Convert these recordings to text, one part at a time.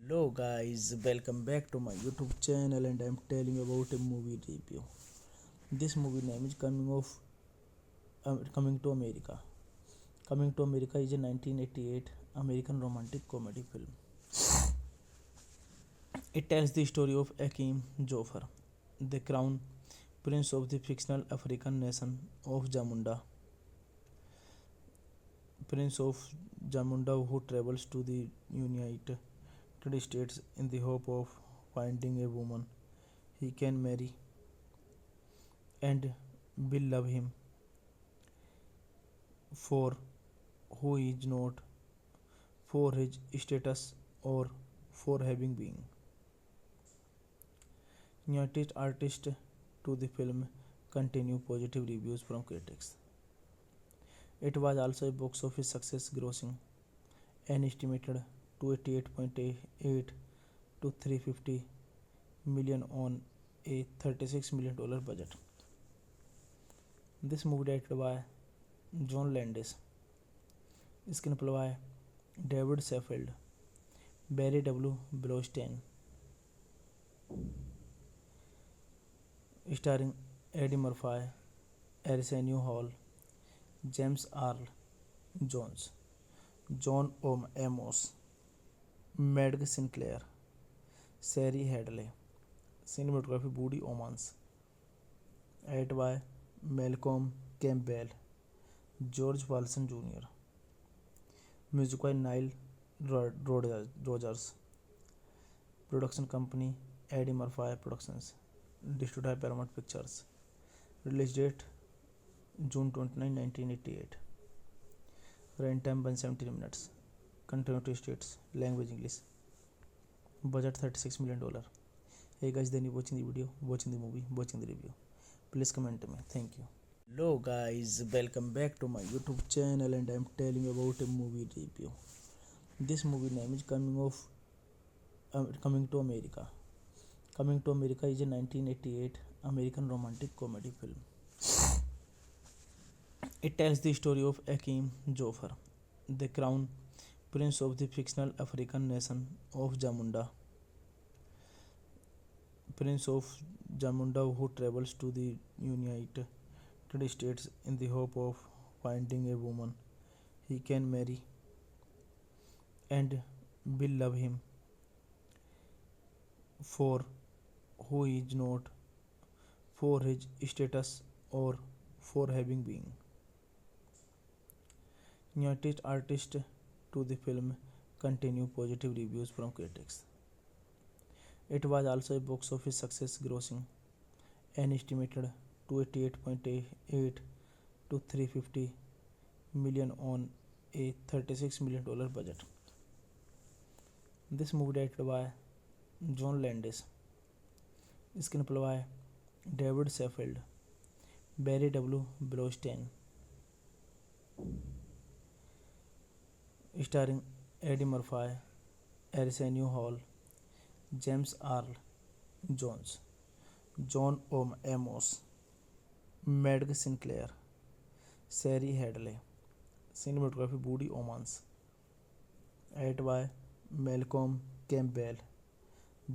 Hello guys, welcome back to my YouTube channel and I'm telling you about a movie review. This movie name is Coming to America. Coming to America is a 1988 American romantic comedy film. It tells the story of Akeem Joffer, the crown prince of the fictional African nation of Prince of Jamunda, who travels to the United States in the hope of finding a woman he can marry and will love him for who he is not, for his status, or for having been. United artist to the film continue positive reviews from critics. It was also a box office success, grossing an estimated 288.8 to 350 million on a $36 million budget. This movie directed by John Landis, screenplay by David Saffield, Barry W. Blaustein, starring Eddie Murphy, Arsenio Hall, James Earl Jones, John Amos, Madge Sinclair, Sari Hadley, cinematography Woody Omans, edited by Malcolm Campbell, George Walton Jr., music by Nile Rodgers, production company Eddie Murphy Productions, distributed by Paramount Pictures, release date June 29, 1988, run time 170 minutes, continuity states, language English, budget $36 million. Hey guys, then you watching the video, watching the movie, watching the review. Please comment to me. Thank you. Hello guys, welcome back to my YouTube channel and I'm telling you about a movie review. This movie name is Coming to America. Coming to America is a 1988 American romantic comedy film. It tells the story of Akeem Joffer, the crown prince of the fictional African nation of Prince of Jamunda, who travels to the United States in the hope of finding a woman he can marry and will love him for who he is not, for his status, or for having been. United artist to the film continue positive reviews from critics. It was also a box office success, grossing an estimated 288.8 to 350 million on a $36 million budget. This movie directed by John Landis, screenplay by David Saffield, Barry W. Blaustein, starring Eddie Murphy, Arsenio Hall, James Earl Jones, John Amos, Madge Sinclair, Sari Hadley. Cinematography Woody Omans. Edited by Malcolm Campbell,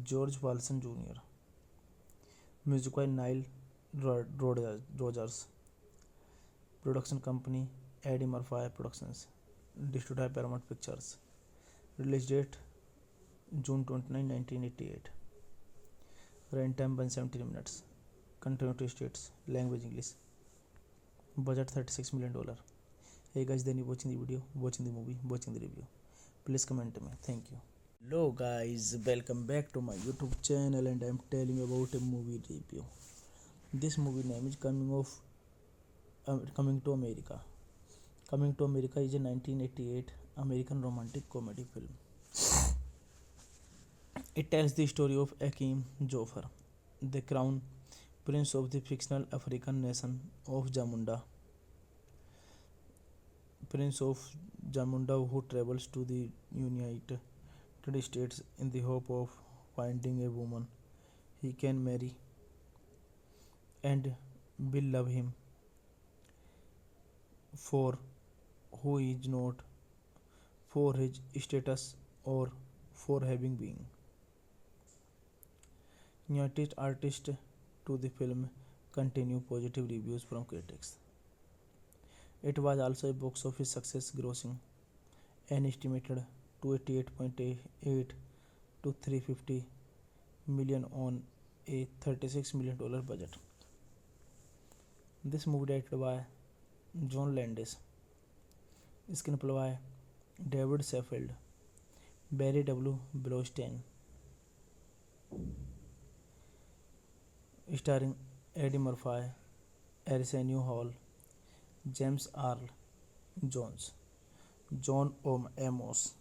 George Walton Jr. Music by Nile Rodgers. Production company Eddie Murphy Productions. Distributed by Paramount Pictures. Release date June 29, 1988. Runtime 170 minutes. Continuity states language English. Budget $36 million. Hey guys, then you watching the video, watching the movie, watching the review. Please comment to me. Thank you. Hello guys, welcome back to my YouTube channel, and I am telling you about a movie review. This movie name is Coming to America. Coming to America is a 1988 American romantic comedy film. It tells the story of Akeem Joffer, the crown prince of the fictional African nation of Jamunda. Prince of Jamunda, who travels to the United States in the hope of finding a woman he can marry and will love him for who he is not, for his status, or for having been. Newest artist to the film continue positive reviews from critics. It was also a box office success, grossing an estimated 288.8 to 350 million on a $36 million budget. This movie directed by John Landis, screenplay by David Saffield, Barry W. Blaustein, starring Eddie Murphy, Arsenio Hall, James Earl Jones, John Amos,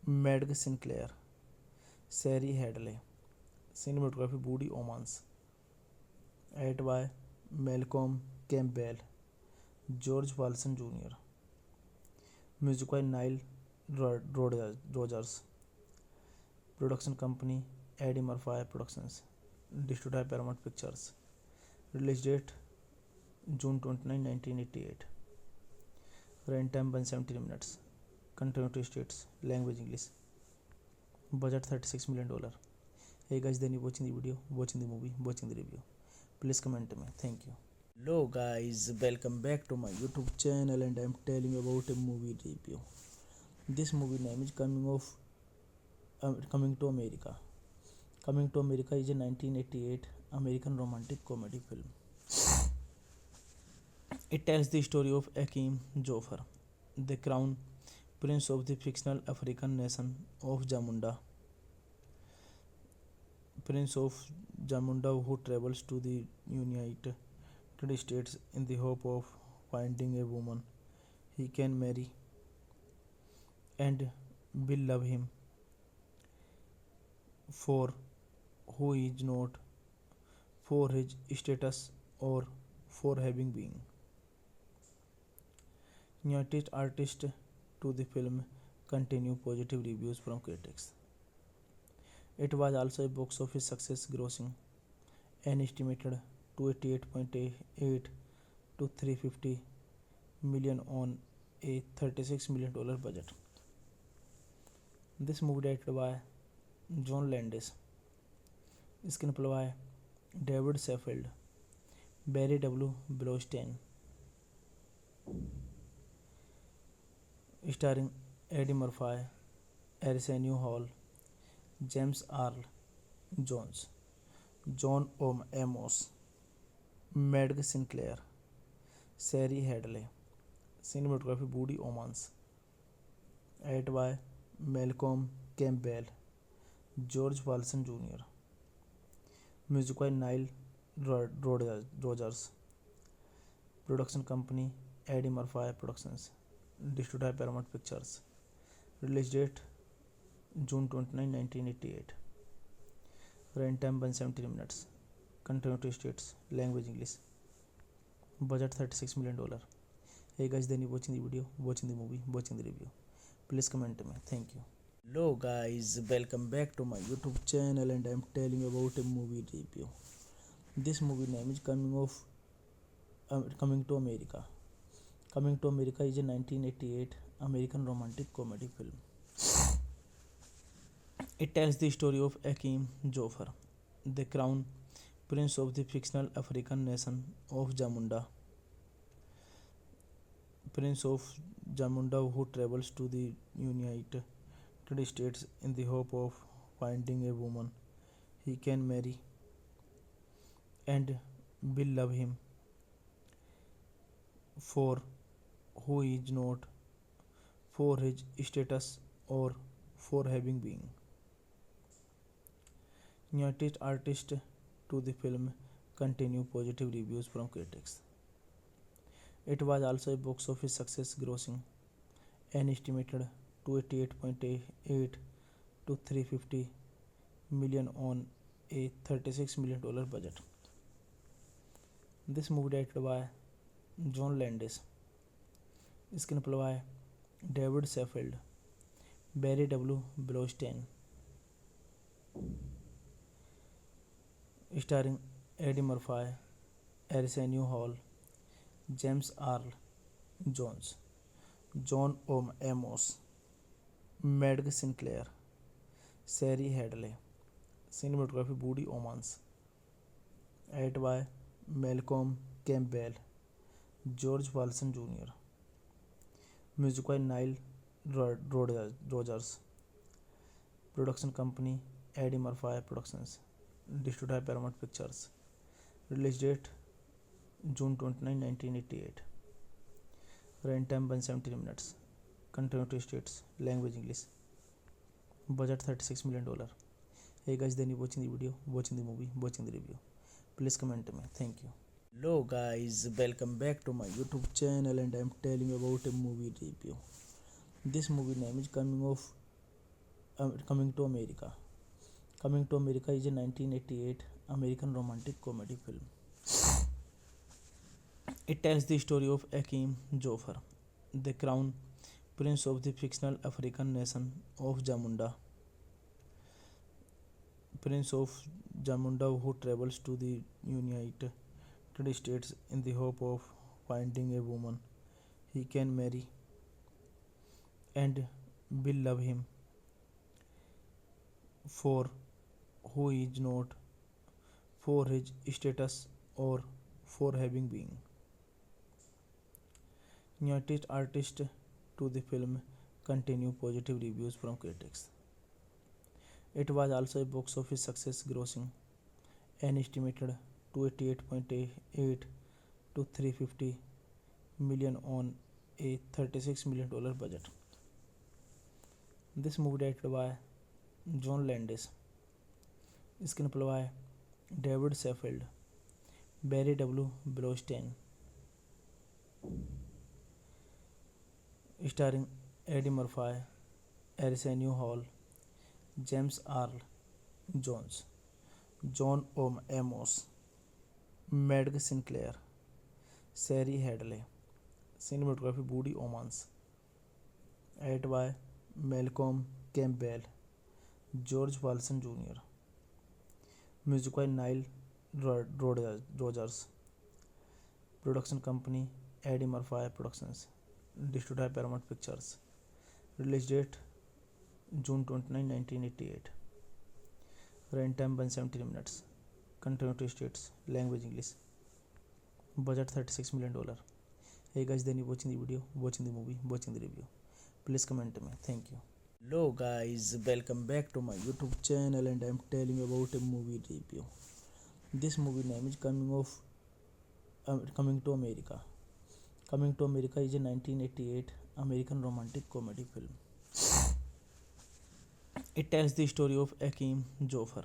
Madge Sinclair, Sari Hadley. Cinematography Woody Omans. Edited by Malcolm Campbell, George Walton Jr. Music by Nile Rodgers. Production company Eddie Murphy Productions. Distributed by Paramount Pictures. Release date June 29, 1988. Runtime 170 minutes. Continuity states language English. Budget $36 million. Hey guys, then you watching the video, watching the movie, watching the review. Please comment to me. Thank you. Hello guys, welcome back to my YouTube channel, and I am telling you about a movie review. This movie name is Coming to America. Coming to America is a 1988 American romantic comedy film. It tells the story of Akeem Joffer, the crown prince of the fictional African nation of Jamunda. Prince of Jamunda, who travels to the United States in the hope of finding a woman he can marry and will love him for who he is not, for his status, or for having been. Newest artist to the film continue positive reviews from critics. It was also a box office success, grossing an estimated 288.8 to 350 million on a $36 million budget. This movie directed by John Landis, screenplay by David Saffield, Barry W. Blaustein, starring Eddie Murphy, Arsenio Hall, James Earl Jones, John Amos, Madge Sinclair, Sari Hadley. Cinematography Woody Omans. Edited by Malcolm Campbell, George Walton Jr. Music by Nile Rodgers. Production company Eddie Murphy Productions. Distributed by Paramount Pictures. Release date June 29, 1988. Runtime 170 minutes. Continuity states language English. Budget $36 million. Hey guys, then you watching the video, watching the movie, watching the review. Please comment me. Thank you. Hello guys, welcome back to my YouTube channel and I am telling you about a movie review. This movie name is Coming to America. Coming to America is a 1988 American romantic comedy film. It tells the story of Akeem Joffer, the crown prince of the fictional African nation of Jamunda. Prince of Jamunda who travels to the United States in the hope of finding a woman he can marry and will love him for who he is not, for his status or for having been. Newest artist to the film continue positive reviews from critics. It was also a box office success, grossing an estimated 288.8 to 350 million on a $36 million budget. This movie directed by John Landis, screenplay by David Saffield, Barry W. Blaustein, starring Eddie Murphy, Arsenio Hall, James Earl Jones, John Amos, Madge Sinclair, Sari Hadley, cinematography Woody Omans, edited by Malcolm Campbell, George Walton Jr., music by Nile Rodgers, production company Eddie Murphy Productions, distributed by Paramount Pictures, release date June 29, 1988, runtime 170 minutes, continuity states, language English, budget $36 million. Hey guys, then you watching the video, watching the movie, watching the review. Please comment me. Thank you. Hello guys, welcome back to my YouTube channel and I am telling you about a movie review. This movie name is Coming to America. Coming to America is a 1988 American romantic comedy film. It tells the story of Akeem Joffer, the crown prince of the fictional African nation of Jamunda. Prince of Jamunda who travels to the United States in the hope of finding a woman he can marry and will love him for who he is not, for his status or for having been. Newest artist to the film continue positive reviews from critics. It was also a box office success, grossing an estimated 288.8 to 350 million on a $36 million budget. This movie directed by John Landis, screenplay by David Saffield, Barry W. Blaustein, starring Eddie Murphy, Arsenio Hall, James Earl Jones, John Amos, Madge Sinclair, Sari Hadley, cinematography Woody Omans, edited by Malcolm Campbell, George Walton Jr., music by Nile Rodgers, production company Eddie Murphy Productions, distributed by Paramount Pictures, release date June 29, 1988, runtime 170 minutes, continuity states, language English, budget $36 million. Hey guys, then you watching the video, watching the movie, watching the review. Please comment me. Thank you. Hello guys, welcome back to my YouTube channel and I am telling you about a movie review. This movie name is Coming to America. Coming to America is a 1988 American romantic comedy film. It tells the story of Akeem Joffer,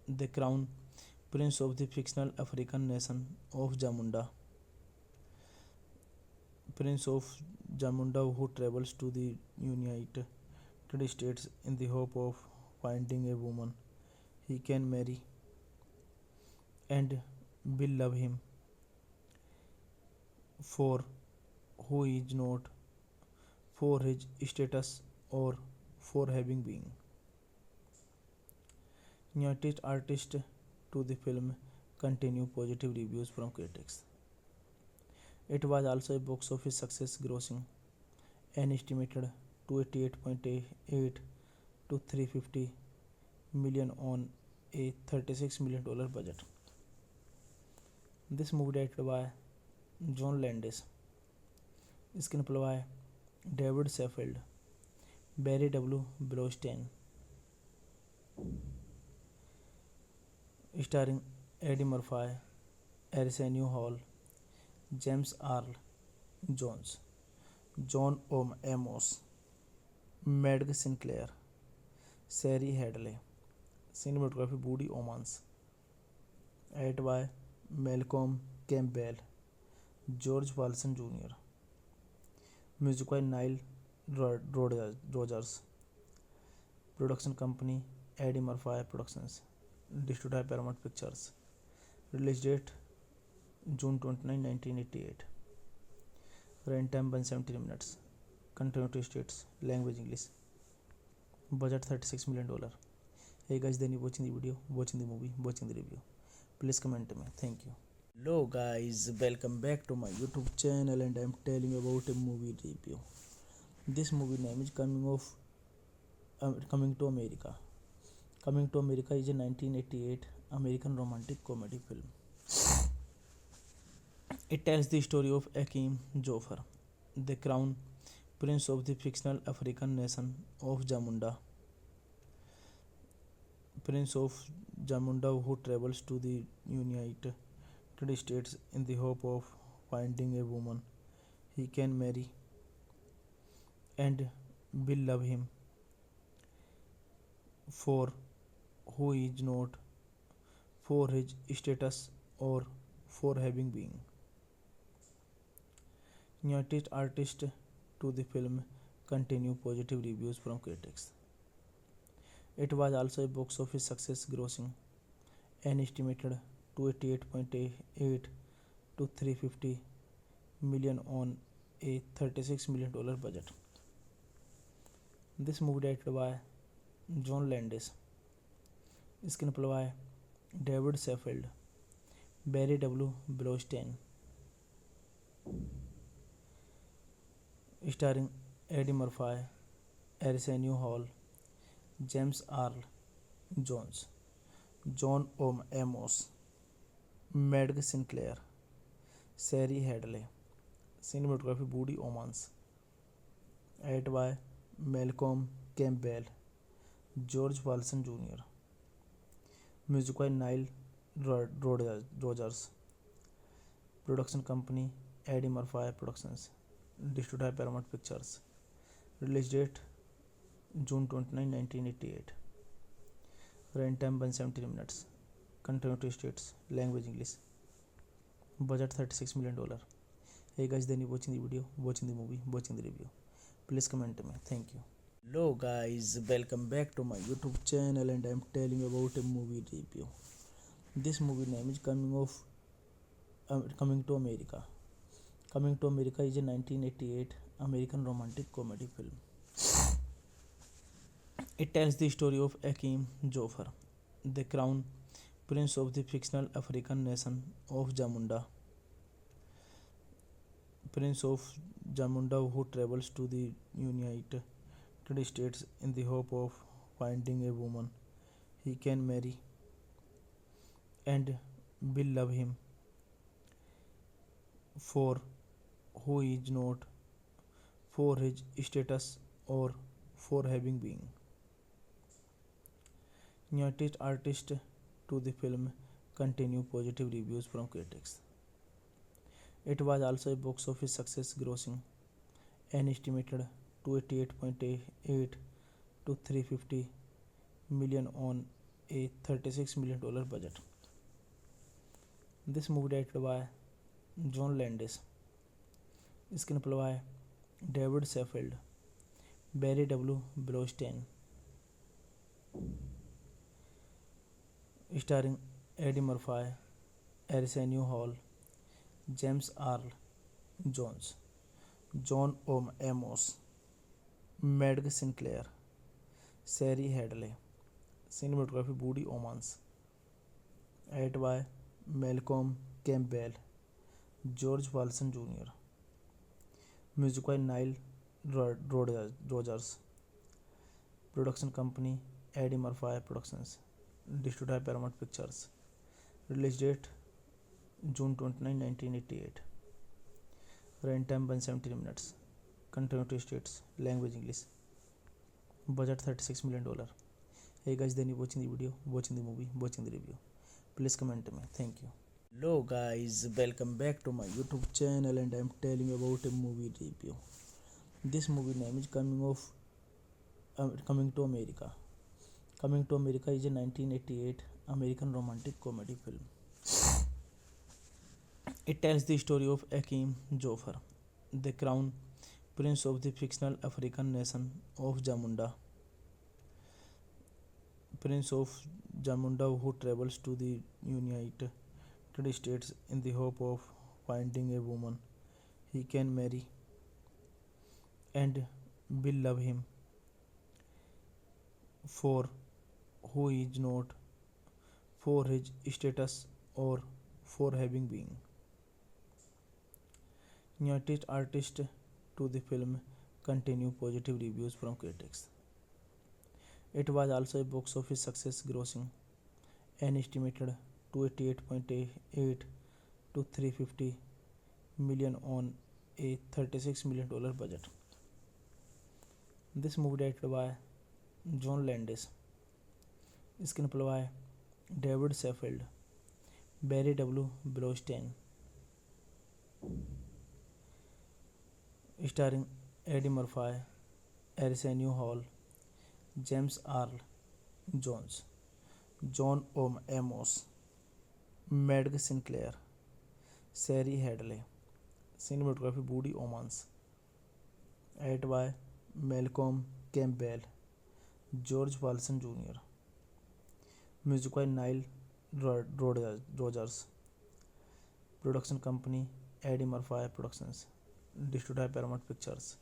the crown prince of the fictional African nation of Jamunda. Prince of Jamunda who travels to the United States in the hope of finding a woman he can marry and will love him for who is not, for his status, or for having been. Nearest artist to the film continue positive reviews from critics. It was also a box office success, grossing an estimated 288.8 to 350 million on a $36 million budget. This movie directed by John Landis, screenplay by David Saffield, Barry W. Blaustein, starring Eddie Murphy, Arsenio Hall, James Earl Jones, John Amos, Madge Sinclair, Sari Hadley. Cinematography Woody Omans. Edited by Malcolm Campbell, George Walton Jr. Music by Nile Rodgers. Production company Eddie Murphy Productions. Distributed by Paramount Pictures. Release date June 29, 1988. Runtime 170 minutes. Continuity states language English. Budget $36 million. Hey guys, then you watching the video, watching the movie, watching the review. Please comment to me. Thank you. Hello guys, welcome back to my YouTube channel, and I'm telling about a movie review. This movie name is Coming to America. Coming to America is a 1988 American romantic comedy film. It tells the story of Akeem Joffer, the crown prince of the fictional African nation of Jamunda. Prince of Jamunda, who travels to the United States in the hope of finding a woman he can marry and will love him for who he is not, for his status, or for having been. Nearest artist to the film continue positive reviews from critics. It was also a box office success, grossing an estimated 288.8 to 350 million on a $36 million budget. This movie directed by John Landis, screenplay by David Saffield, Barry W. Blaustein, starring Eddie Murphy, Arsenio Hall, James Earl Jones, John Amos, Madge Sinclair, Sari Hadley. Cinematography Woody Omans. Edited by Malcolm Campbell, George Walton Jr. Music by Nile Rodgers. Production company Eddie Murphy Productions. Distributed by Paramount Pictures. Release date June 29, 1988. Runtime 170 minutes. Continuity states language English. Budget $36 million. Hey guys, then you watching the video, watching the movie, watching the review. Please comment to me. Thank you. Hello guys, welcome back to my YouTube channel, and I'm telling you about a movie review. This movie name is Coming to America. Coming to America is a 1988 American romantic comedy film. It tells the story of Akeem Joffer, the crown prince of the fictional African nation of Jamunda. Prince of Jamunda, who travels to the United States in the hope of finding a woman he can marry and will love him for who he is not, for his status, or for having been. Nearest artist to the film continue positive reviews from critics. It was also a box office success, grossing an estimated 288.8 to 350 million on a $36 million budget. This movie directed by John Landis, screenplay by David Saffield, Barry W. Blaustein, starring Eddie Murphy, Arsenio Hall, James Earl Jones, John Amos, Madge Sinclair, Sari Hadley. Cinematography Woody Omans. Edit by Malcolm Campbell, George Walson Jr. Music by Nile Rodgers. Production company Eddie Murphy Productions. Distributed by Paramount Pictures. Release date June 29, 1988. Runtime 173 minutes. Continuity states language English. Budget $36 million. Hey guys, then you watching the video, watching the movie, watching the review. Please comment me. Thank you. Hello guys, welcome back to my YouTube channel and I am telling you about a movie review. This movie name is Coming to America. Coming to America is a 1988 American romantic comedy film. It tells the story of Akeem Joffer, the crown prince of the fictional African nation of Jamunda. Prince of Jamunda who travels to the United States in the hope of finding a woman he can marry and will love him for who he is not, for his status or for having been. Newest artist to the film continue positive reviews from critics. It was also a box office success, grossing an estimated 288.8 to 350 million on a $36 million budget. This movie directed by John Landis, screenplay by David Saffield, Barry W. Blaustein, starring Eddie Murphy, Arsenio Hall, James Earl Jones, John Amos, Madge Sinclair, Sari Hadley. Cinematography Woody Omans. Edit by Malcolm Campbell, George Walson Jr. Music by Nile Rodgers. Production company Eddie Murphy Productions. Distributed by Paramount Pictures.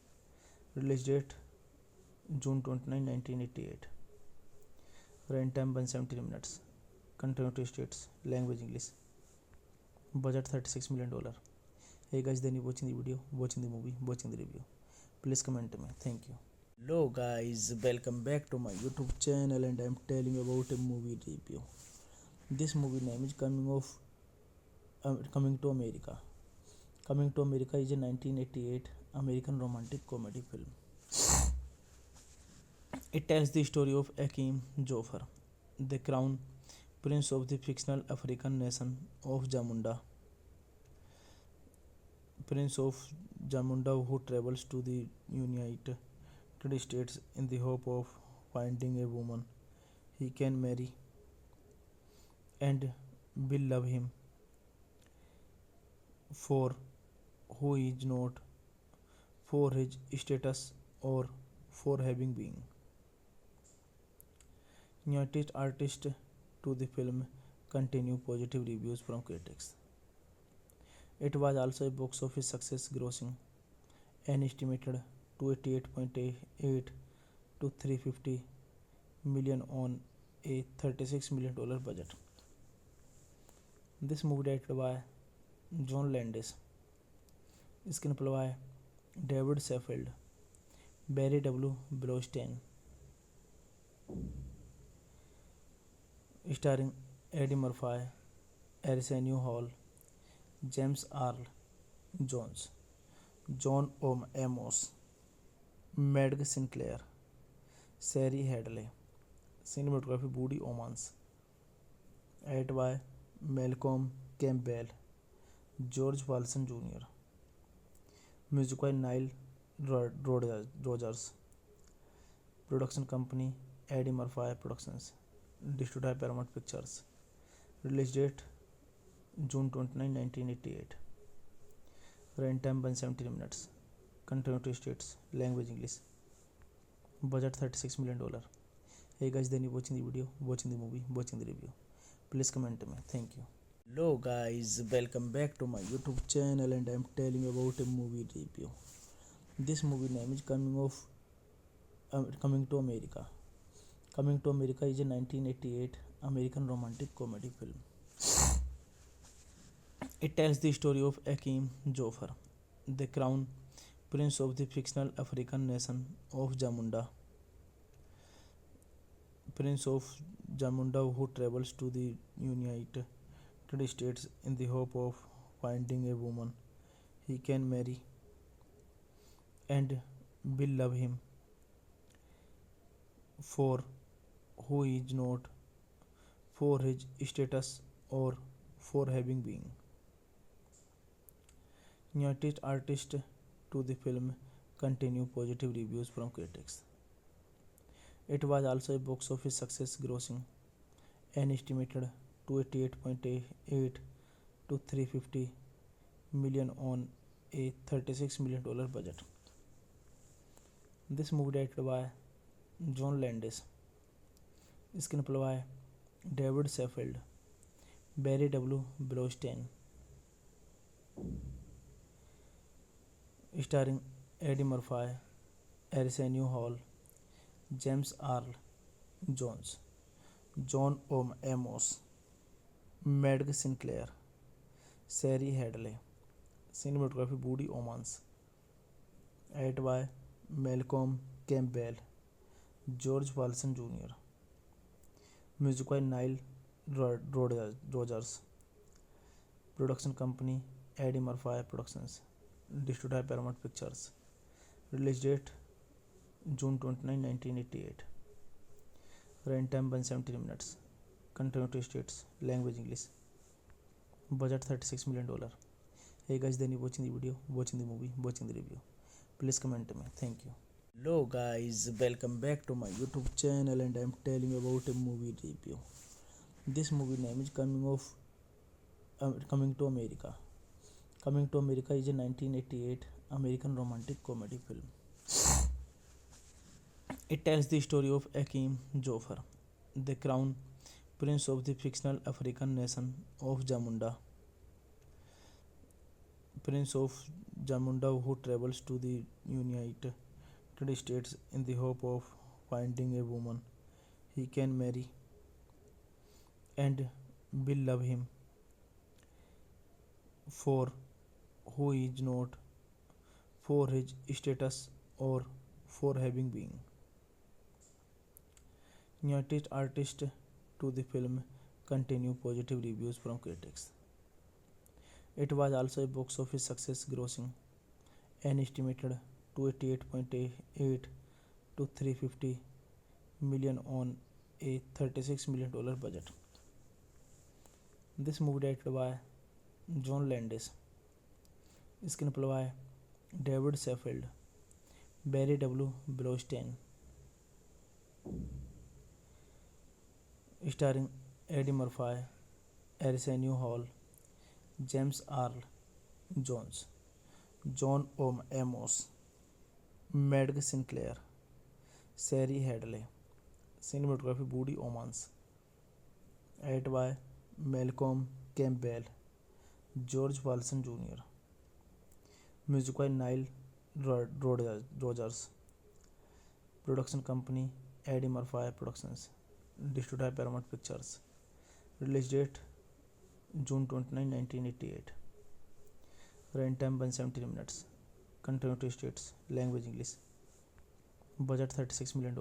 Release date June 29, 1988. Runtime 173 minutes. Continuity states language English. Budget $36 million. Hey guys, then you watching the video, watching the movie, watching the review. Please comment me. Thank you. Hello guys, welcome back to my YouTube channel and I am telling you about a movie review. This movie name is Coming to America. Coming to America is a 1988 American romantic comedy film. It tells the story of Akeem Joffer, the crown prince of the fictional African nation of Jamunda. Prince of Jamunda who travels to the United States in the hope of finding a woman he can marry and will love him for who he is not, for his status or for having been. Newest artist to the film continue positive reviews from critics. It was also a box office success, grossing an estimated 288.8 to 350 million on a $36 million budget. This movie directed by John Landis, screenplay by David Saffield, Barry W. Blaustein, starring Eddie Murphy, Arsenio Hall, James Earl Jones, John Amos, Madge Sinclair, Sari Hadley. Cinematography Woody Omans. Edit by Malcolm Campbell, George Walson Jr. Music by Nile Rodgers. Production company Eddie Murphy Productions. Distributed by Paramount Pictures. Release date June 29, 1988. Runtime 173 minutes. Continuity states language English. Budget $36 million. Hey guys, then you watching the video, watching the movie, watching the review. Please comment me. Thank you. Hello guys, welcome back to my YouTube channel and I'm telling about a movie review. This movie name is Coming to America. Coming to America is a 1988 American romantic comedy film. It tells the story of Akeem Joffer, the crown prince of the fictional African nation of Jamunda. Prince of Jamunda who travels to the United States in the hope of finding a woman he can marry and will love him for who he is not, for his status or for having been. Newest artist to the film continue positive reviews from critics. It was also a box office success, grossing an estimated 288.8 to 350 million on a $36 million budget. This movie directed by John Landis, screenplay by David Saffield, Barry W. Blaustein, starring Eddie Murphy, Arsenio Hall, James Earl Jones, John Amos, Madge Sinclair, Sari Hadley. Cinematography Woody Omans. Edited by Malcolm Campbell, George Walton Jr. Music by Nile Rodgers. Production company Eddie Murphy Productions. Distributed by Paramount Pictures. Release date June 29, 1988. Runtime 170 minutes. Continuity states language English. Budget $36 million. Hey guys, then you watching the video, watching the movie, watching the review. Please comment to me. Thank you. Hello guys, welcome back to my YouTube channel and I'm telling about a movie review. This movie name is Coming to America. Coming to America is a 1988 American romantic comedy film. It tells the story of Akeem Joffer, the crown prince of the fictional African nation of Jamunda. Prince of Jamunda who travels to the United States in the hope of finding a woman he can marry and will love him for who he is not, for his status or for having been. Newest artist to the film continue positive reviews from critics. It was also a box office success, grossing an estimated 288.8 to 350 million on a $36 million budget. This movie directed by John Landis, screenplay by David Saffield, Barry W. Blaustein, starring Eddie Murphy, Arsenio Hall, James Earl Jones, John Amos, Madge Sinclair, Sari Hadley. Cinematography Woody Omans. Edited by Malcolm Campbell, George Walton Jr. Music by Nile Rodgers. Production company Eddie Murphy Productions. Distributed by Paramount Pictures. Release date June 29, 1988. Runtime 170 minutes. Continuity states language English. Budget $36 million.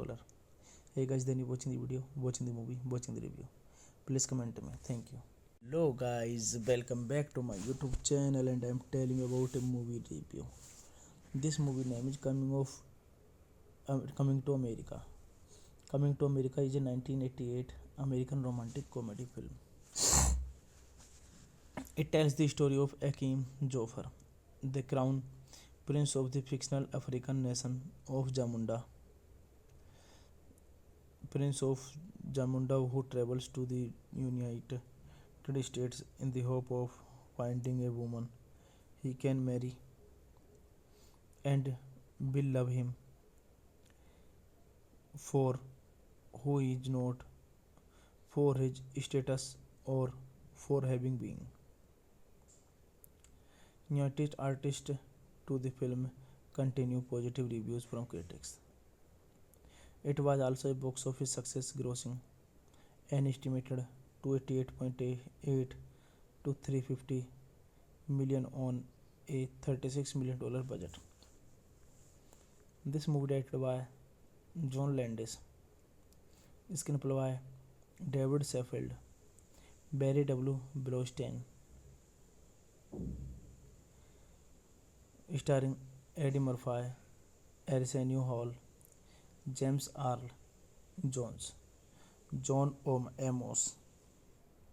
Hey guys, then you watching the video, watching the movie, watching the review. Please comment to me. Thank you. Hello guys, welcome back to my YouTube channel and I'm telling about a movie review. This movie name is Coming to America. Coming to America is a 1988 American romantic comedy film. It tells the story of Akeem Joffer, the crown prince of the fictional African nation of Jamunda. Prince of Jamunda who travels to the United States in the hope of finding a woman he can marry and will love him for who he is not, for his status or for having been noticed artist to the film continue positive reviews from critics. It was also a box office success, grossing an estimated 288.8 to 350 million on a $36 million budget. This movie directed by John Landis, screenplay by David Saffield, Barry W. Blaustein, starring Eddie Murphy, Arsenio Hall, James Earl Jones, John Amos,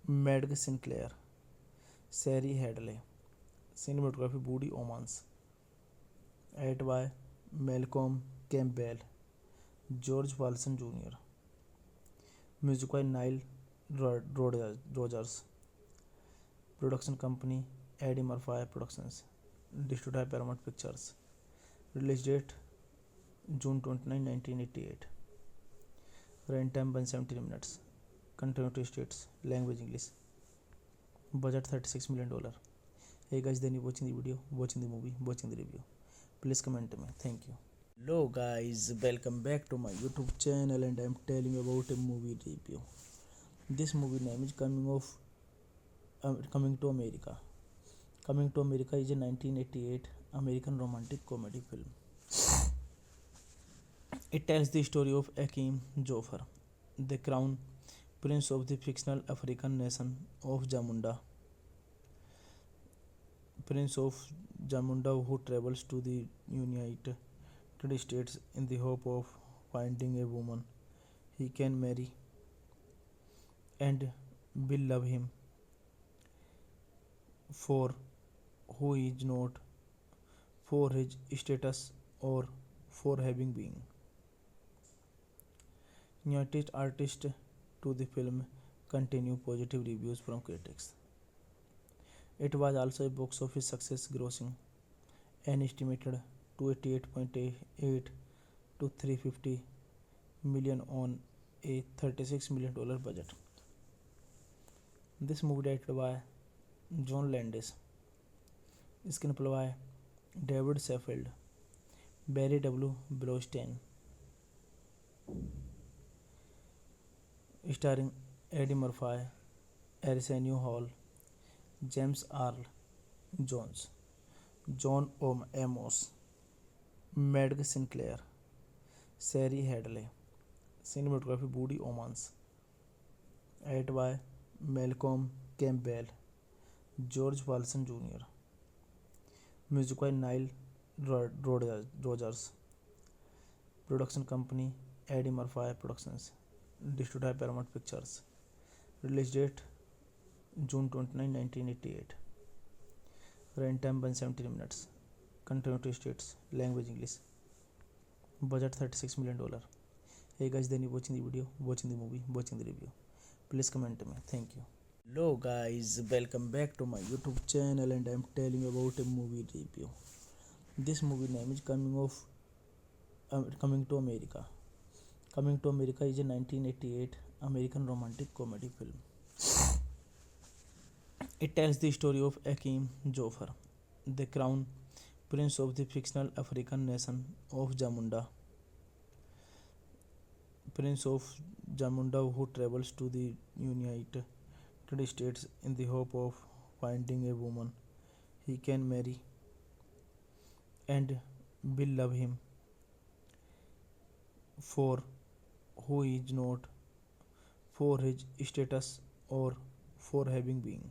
Madge Sinclair, Sari Hadley. Cinematography Woody Omans. Edited by Malcolm Campbell, George Walton Jr. Music by Nile Rodgers. Production company Eddie Murphy Productions. Distributed by Paramount Pictures. Release date June 29, 1988. Runtime 170 minutes. Continuity states language English. Budget $36 million. Hey guys, then you watching the video, watching the movie, watching the review. Please comment me. Thank you. Hello guys, welcome back to my YouTube channel, and I am telling you about a movie review. This movie name is Coming to America. Coming to America is a 1988 American romantic comedy film. It tells the story of Akeem Joffer, the crown prince of the fictional African nation of Jamunda. Prince of Jamunda, who travels to the United States in the hope of finding a woman he can marry and will love him for who he is not, for his status, or for having been noticed artist to the film continue positive reviews from critics. It was also a box office success, grossing an estimated 288.8 to 350 million on a $36 million budget. This movie directed by John Landis, screenplay by David Saffield, Barry W. Blaustein, starring Eddie Murphy, Arsenio Hall, James Earl Jones, John Amos, Madge Sinclair, Sari Hadley. Cinematography Woody Omans. Edited by Malcolm Campbell, George Walton Jr. Music by Nile Rodgers. Production company Eddie Murphy Productions. Distributed by Paramount Pictures. Release date June 29, 1988. Runtime 170 minutes. Continuity states language English. Budget $36 million. Hey guys, then you watching the video, watching the movie, watching the review. Please comment me. Thank you. Hello guys, welcome back to my YouTube channel, and I am telling you about a movie review. This movie name is Coming to America. Coming to America is a 1988 American romantic comedy film. It tells the story of Akeem Joffer, the crown prince of the fictional African nation of Jamunda. Prince of Jamunda, who travels to the United States in the hope of finding a woman he can marry and will love him for who he is not, for his status, or for having been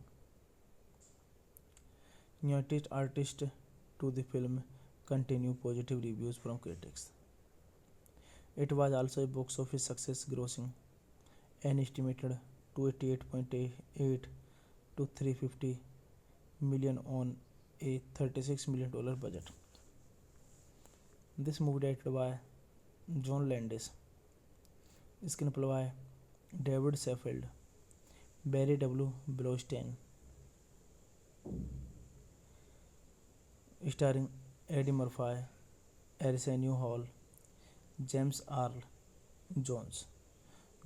noticed artist to the film continue positive reviews from critics. It was also a box office success, grossing an estimated 288.8 to 350 million on a $36 million budget. This movie directed by John Landis, screenplay by David Saffield, Barry W. Blaustein, starring Eddie Murphy, Arsenio Hall, James Earl Jones,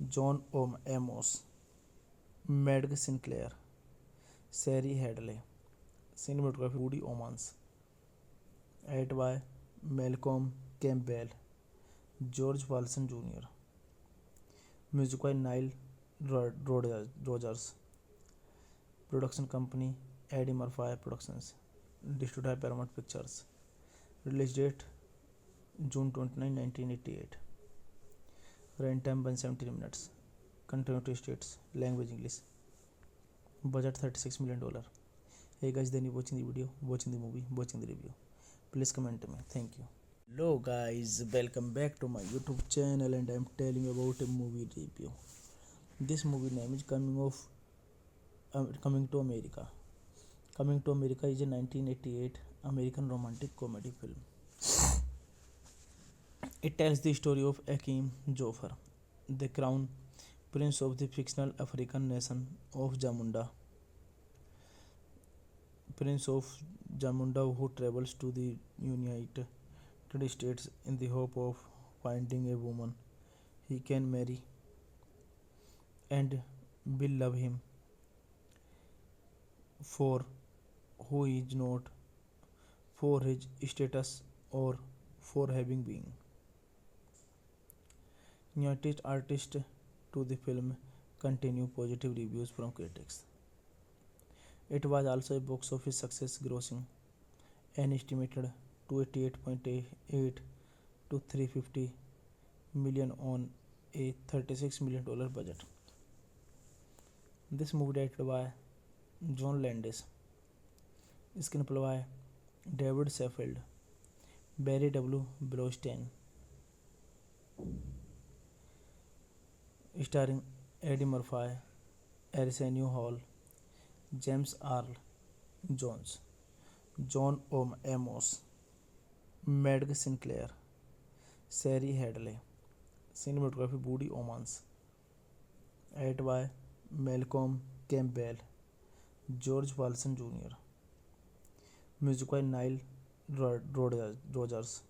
John Amos, Madge Sinclair, Sari Hadley. Cinematography Woody Omans. Edited by Malcolm Campbell. George Walson Jr. Music by Nile Rodgers. Production company Eddie Murphy Productions. Distributed by Paramount Pictures. Release date June 29, 1988. Runtime 170 minutes. Continuity states language English. Budget $36 million. Hey guys, then you watching the video, watching the movie, watching the review. Please comment me. Thank you. Hello guys, welcome back to my YouTube channel and I am telling you about a movie review. This movie name is Coming to America. Coming to America is a 1988 American romantic comedy film. It tells the story of Akeem Joffer, the crown prince of the fictional African nation of Jamunda. Prince of Jamunda who travels to the United States in the hope of finding a woman he can marry and will love him for who he is not, for his status or for having been. Newest artist to the film continue positive reviews from critics. It was also a box office success, grossing an estimated 288.8 to 350 million on a $36 million budget. This movie directed by John Landis, screenplay by David Saffield, Barry W. Blaustein, starring Eddie Murphy, Arsenio Hall, James Earl Jones, John Amos, Madge Sinclair, Sari Hadley. Cinematography Woody Omans. Edited by Malcolm Campbell, George Walson Jr. Music by Nile Rodgers.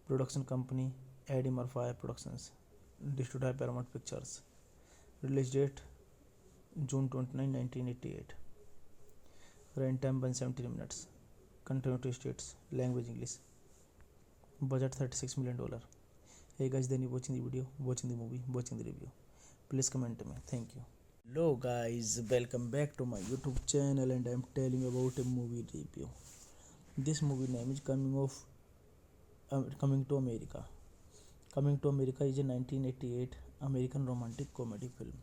Production company Eddie Murphy Productions. Distributed by Paramount Pictures. Release date June 29, 1988. Runtime 170 minutes. Continuity states language English. Budget $36 million. Hey guys, then you watching the video, watching the movie, watching the review. Please comment me. Thank you. Hello guys, welcome back to my YouTube channel and I am telling you about a movie review. This movie name is Coming to America. Coming to America is a 1988 American romantic comedy film.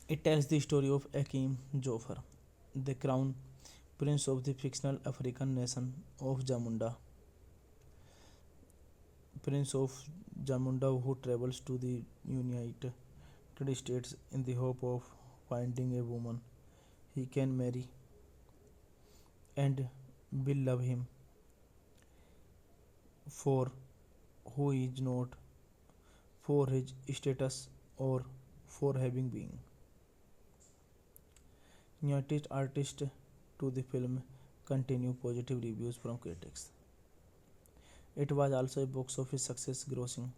It tells the story of Akeem Joffer, the crown prince of the fictional African nation of Jamunda. Prince of Jamunda who travels to the United States in the hope of finding a woman he can marry and will love him for who he is not, for his status or for having been. Newest artist to the film continue positive reviews from critics. It was also a box office success, grossing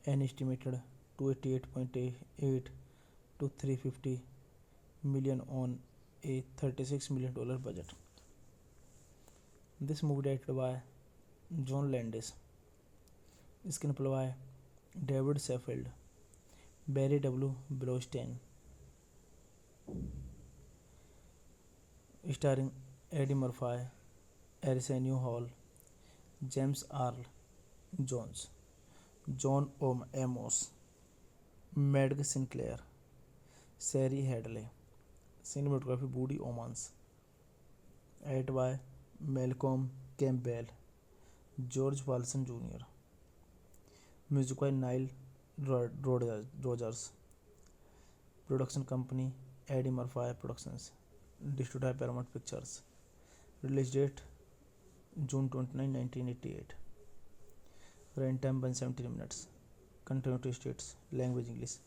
an estimated 288.8 to 350 million on a $36 million budget. This movie directed by John Landis, screenplay by David Saffield, Barry W. Blaustein, starring Eddie Murphy, Arsenio Hall, James Earl Jones, John Amos, Madge Sinclair, Sari Hadley. Cinematography Woody Omans. Edited by Malcolm Campbell, George Walson Jr. Music by Nile Rodgers. Production company Eddie Murphy Productions. Distributed by Paramount Pictures. Release date June 29, 1988. Runtime 170 minutes. Continuity states language English.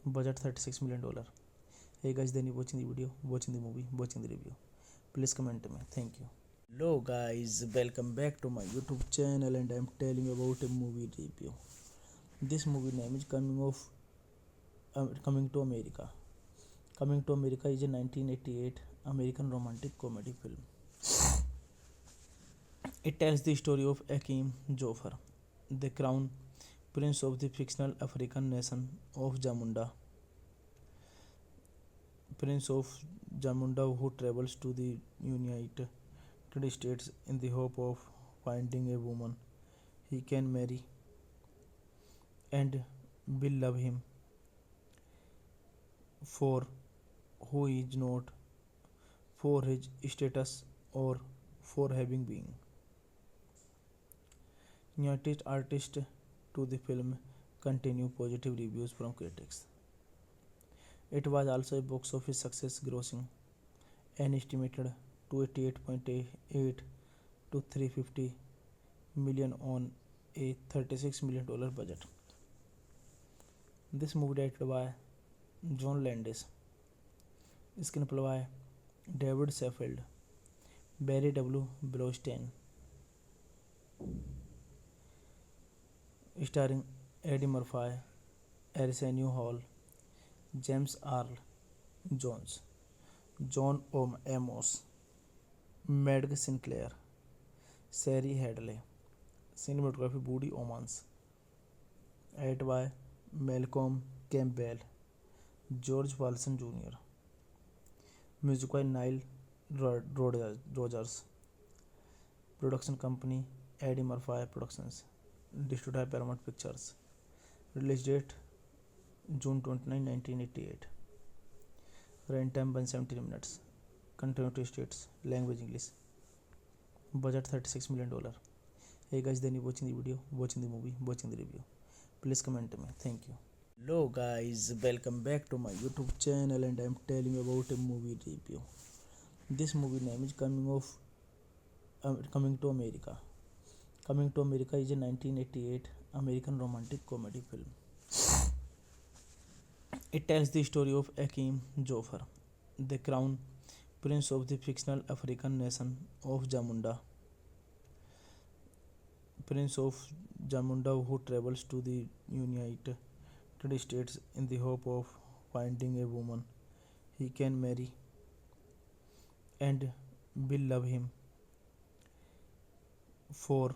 Budget $36 million. Hey guys, then you watching the video, watching the movie, watching the review. Please comment me. Thank you. Hello guys, welcome back to my YouTube channel and I am telling you about a movie review. This movie name is Coming to America. Coming to America is a 1988 American romantic comedy film. It tells the story of Akeem Joffer, the crown prince of the fictional African nation of Jamunda. Prince of Jamunda who travels to the United States in the hope of finding a woman he can marry and will love him for who he is not, for his status or for having been. Newest artist to the film continue positive reviews from critics. It was also a box office success, grossing an estimated 288.8 to 350 million on a $36 million budget. This movie directed by John Landis, screenplay by David Saffield, Barry W. Blaustein, starring Eddie Murphy, Arsenio Hall, James Earl Jones, John Amos, Madge Sinclair, Sari Hadley, cinematography Woody Omans, edited by Malcolm Campbell, George Walton Jr., music by Nile Rodgers, production company Eddie Murphy Productions, distributed by Paramount Pictures, release date June 29, 1988, run time 170 minutes, continuity states, language English, budget $36 million. Hey guys, then you watching the video, watching the movie, watching the review. Please comment to me. Thank you. Hello guys, welcome back to my YouTube channel and I am telling you about a movie review. This movie name is Coming to America. Coming to America is a 1988 American romantic comedy film. It tells the story of Akeem Joffer, the crown prince of the fictional African nation of Jamunda. Prince of Jamunda who travels to the United States in the hope of finding a woman he can marry and will love him for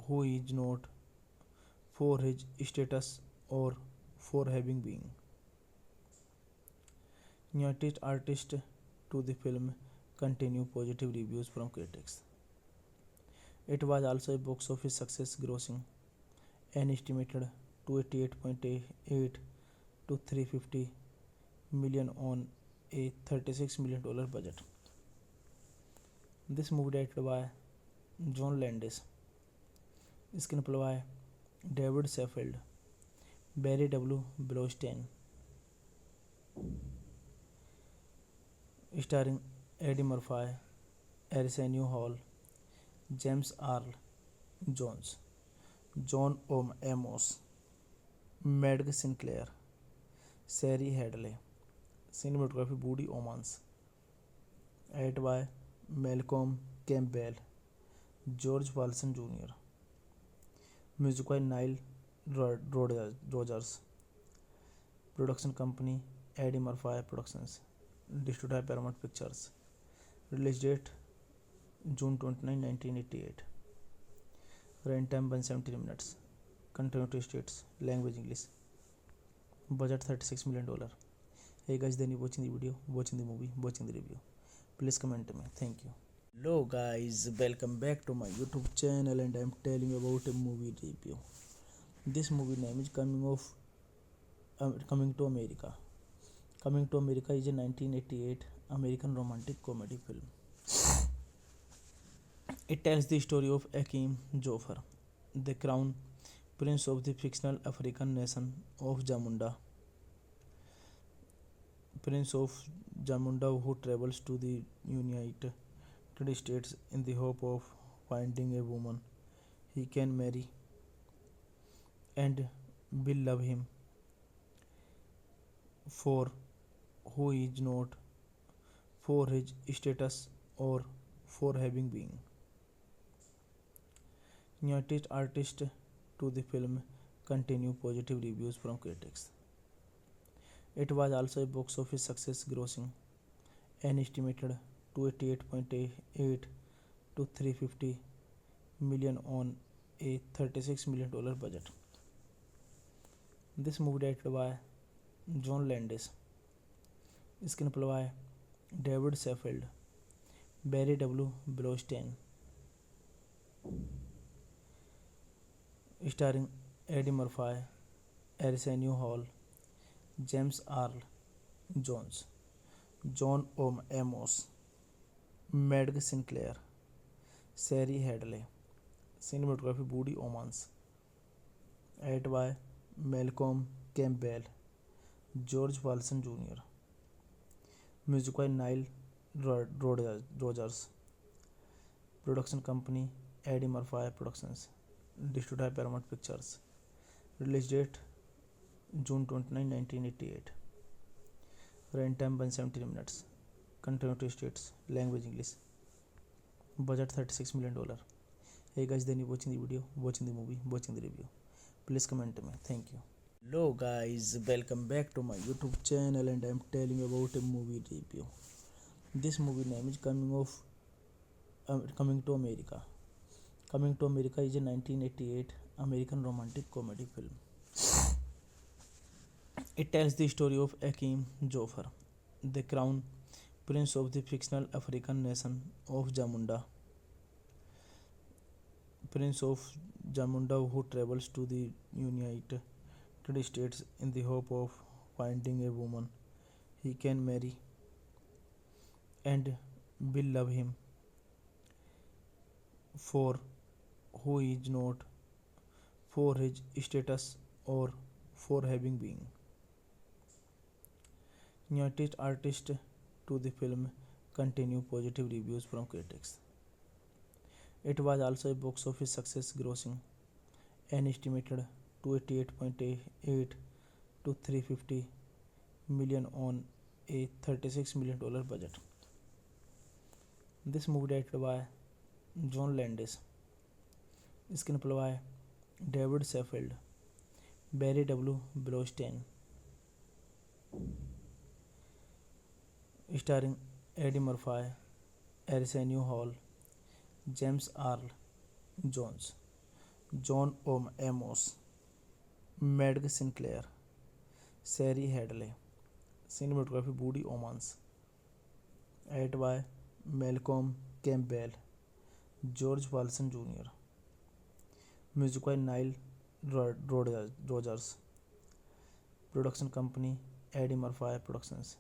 who he is not, for his status or for having been. Newest artist to the film continue positive reviews from critics. It was also a box office success, grossing an estimated 288.8 to 350 million on a $36 million budget. This movie directed by John Landis, screenplay by David Saffield, Barry W. Blaustein, starring Eddie Murphy, Arsenio Hall, James Earl Jones, John Amos, Madge Sinclair, Sari Hadley, cinematography Woody Omans, edited by Malcolm Campbell, George Walton Jr., music by Nile Rodgers, production company Eddie Murphy Productions, distributed by Paramount Pictures, release date June 29, 1988, run time 170 minutes, continuity states, language English, budget $36 million. Hey guys, then you watching the video, watching the movie, watching the review. Please comment to me. Thank you. Hello guys, welcome back to my YouTube channel and I am telling you about a movie review. This movie name is Coming to America. Coming to America is a 1988 American romantic comedy film. It tells the story of Akeem Joffer, the crown prince of the fictional African nation of Jamunda. Prince of Jamunda who travels to the United States in the hope of finding a woman he can marry and will love him for who he is not, for his status or for having been. Newest artist to the film continue positive reviews from critics. It was also a box office success, grossing an estimated 288.8 to 350 million on a $36 million budget. This movie directed by John Landis, screenplay by David Saffield, Barry W. Blaustein, starring Eddie Murphy, Arsenio Hall, James Earl Jones, John Amos, Madge Sinclair, Sari Hadley, cinematography Woody Omans, edited by Malcolm Campbell, George Walton Jr., music by Nile Rodgers, production company Eddie Murphy Productions, distributed by Paramount Pictures, release date June 29, 1988, runtime 170 minutes, country states, language English, budget $36 million. Hey guys, then you watching the video, watching the movie, watching the review. Please comment to me. Thank you. Hello guys, welcome back to my YouTube channel, and I am telling you about a movie review. This movie name is Coming to America. Coming to America is a 1988 American romantic comedy film. It tells the story of Akeem Joffer, the crown prince of the fictional African nation of Jamunda. Prince of Jamunda, who travels to the United States in the hope of finding a woman he can marry and will love him for who he is not, for his status, or for having been. Newest artist to the film continue positive reviews from critics. It was also a box office success, grossing an estimated 288.8 to 350 million on a $36 million budget. This movie directed by John Landis, screenplay by David Saffield, Barry W. Blaustein, starring Eddie Murphy, Arsenio Hall, James Earl Jones, John Amos, Madge Sinclair, Sari Hadley, cinematography Woody Omans, edited by Malcolm Campbell, George Walton Jr., music by Nile Rodgers, production company Eddie Murphy Productions,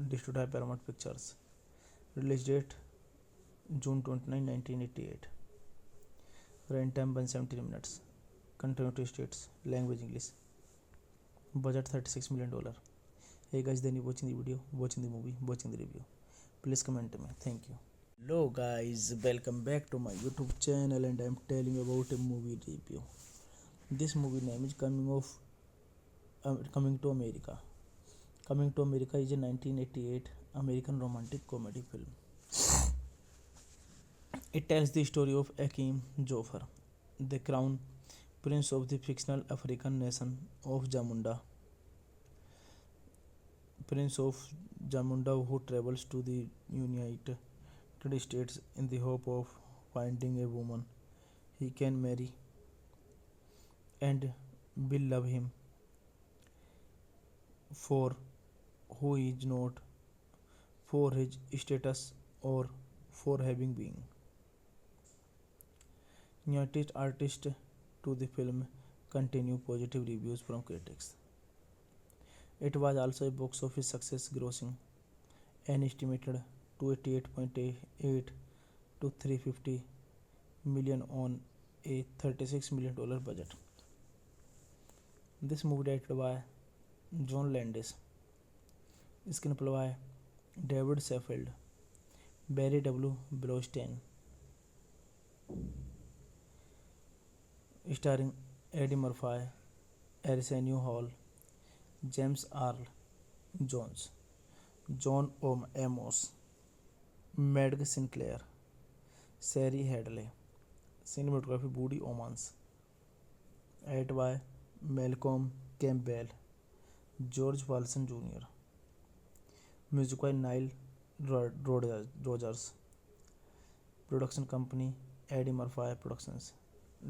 distributed by Paramount Pictures, release date June 29, 1988, runtime 170 minutes, country states, language English, budget $36 million. Hey guys, then you watching the video, watching the movie, watching the review. Please comment to me. Thank you. Hello guys, welcome back to my YouTube channel, and I am telling you about a movie review. This movie name is Coming to America. Coming to America is a 1988 American romantic comedy film. It tells the story of Akeem Joffer, the crown prince of the fictional African nation of Jamunda. Prince of Jamunda, who travels to the United States in the hope of finding a woman he can marry and will love him for who he is not, for his status, or for having been. Newest artist to the film continue positive reviews from critics. It was also a box office success, grossing an estimated 288.8 to 350 million on a $36 million budget. This movie directed by John Landis, screenplay by David Saffield, Barry W. Blaustein, starring Eddie Murphy, Arsenio Hall, James Earl Jones, John Amos, Madge Sinclair, Sari Hadley, cinematography Woody Omans, edited by Malcolm Campbell, George Walton Jr. Music by Nile Rodgers. Production company Eddie Murphy Productions.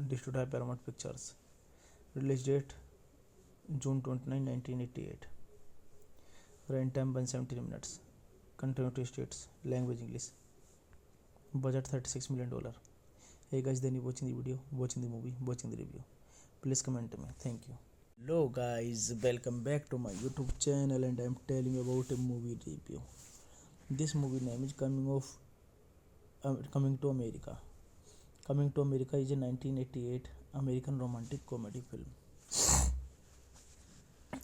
Distributed by Paramount Pictures. Release date June 29, 1988. Run time 170 minutes. Continuity states language English. Budget $36 million. Hey guys, then you watching the video, watching the movie, watching the review. Please comment to me. Thank you. Hello guys, welcome back to my YouTube channel and I'm telling you about a movie review. This movie name is Coming to America. Coming to America is a 1988 American romantic comedy film.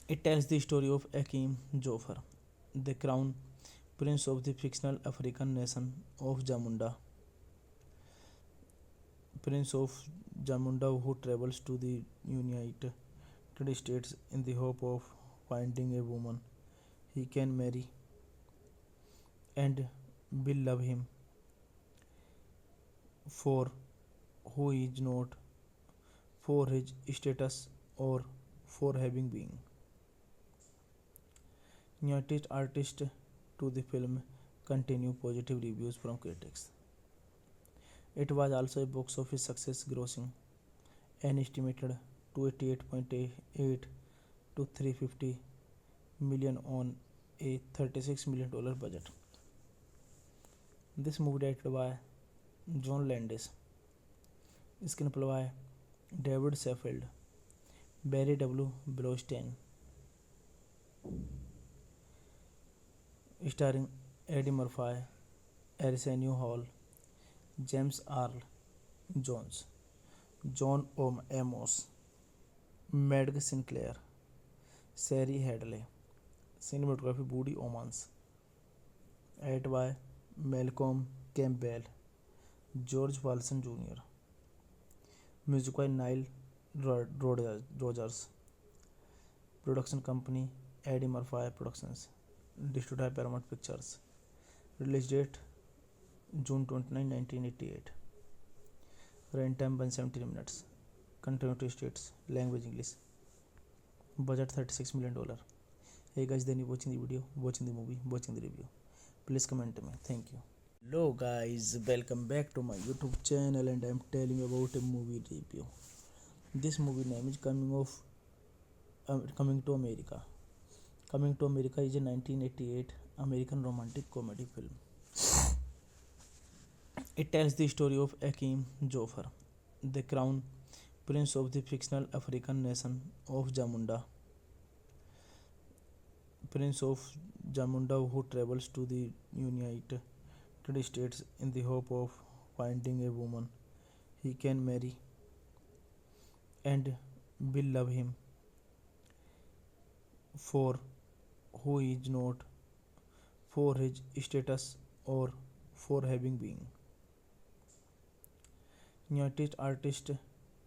It tells the story of Akeem Joffer, the crown prince of the fictional African nation of Jamunda. Prince of Jamunda who travels to the United States in the hope of finding a woman he can marry and will love him for who he is not, for his status or for having been. Newest artist to the film continue positive reviews from critics. It was also a box office success, grossing an estimated 288.8 to 350 million on a $36 million budget. This movie directed by John Landis, screenplay by David Saffield, Barry W. Blaustein, starring Eddie Murphy, Arsenio Hall, James Earl Jones, John Amos, Madge Sinclair, Sari Hadley. Cinematography Woody Omans. Edited by Malcolm Campbell, George Walton Jr. Music by Nile Rodgers. Production company Eddie Murphy Productions. Distributed by Paramount Pictures. Release date June 29, 1988. Run time 170 minutes. Continuity states language English. Budget $36 million. Hey guys, then you watching the video, watching the movie, watching the review. Please comment to me. Thank you. Hello guys, welcome back to my YouTube channel and I'm telling you about a movie review. This movie name is Coming to America. Coming to America is a 1988 American romantic comedy film. It tells the story of Akeem Joffer, the crown prince of the fictional African nation of Jamunda. Prince of Jamunda who travels to the United States in the hope of finding a woman he can marry and will love him for who he is not, for his status or for having been. Newest artist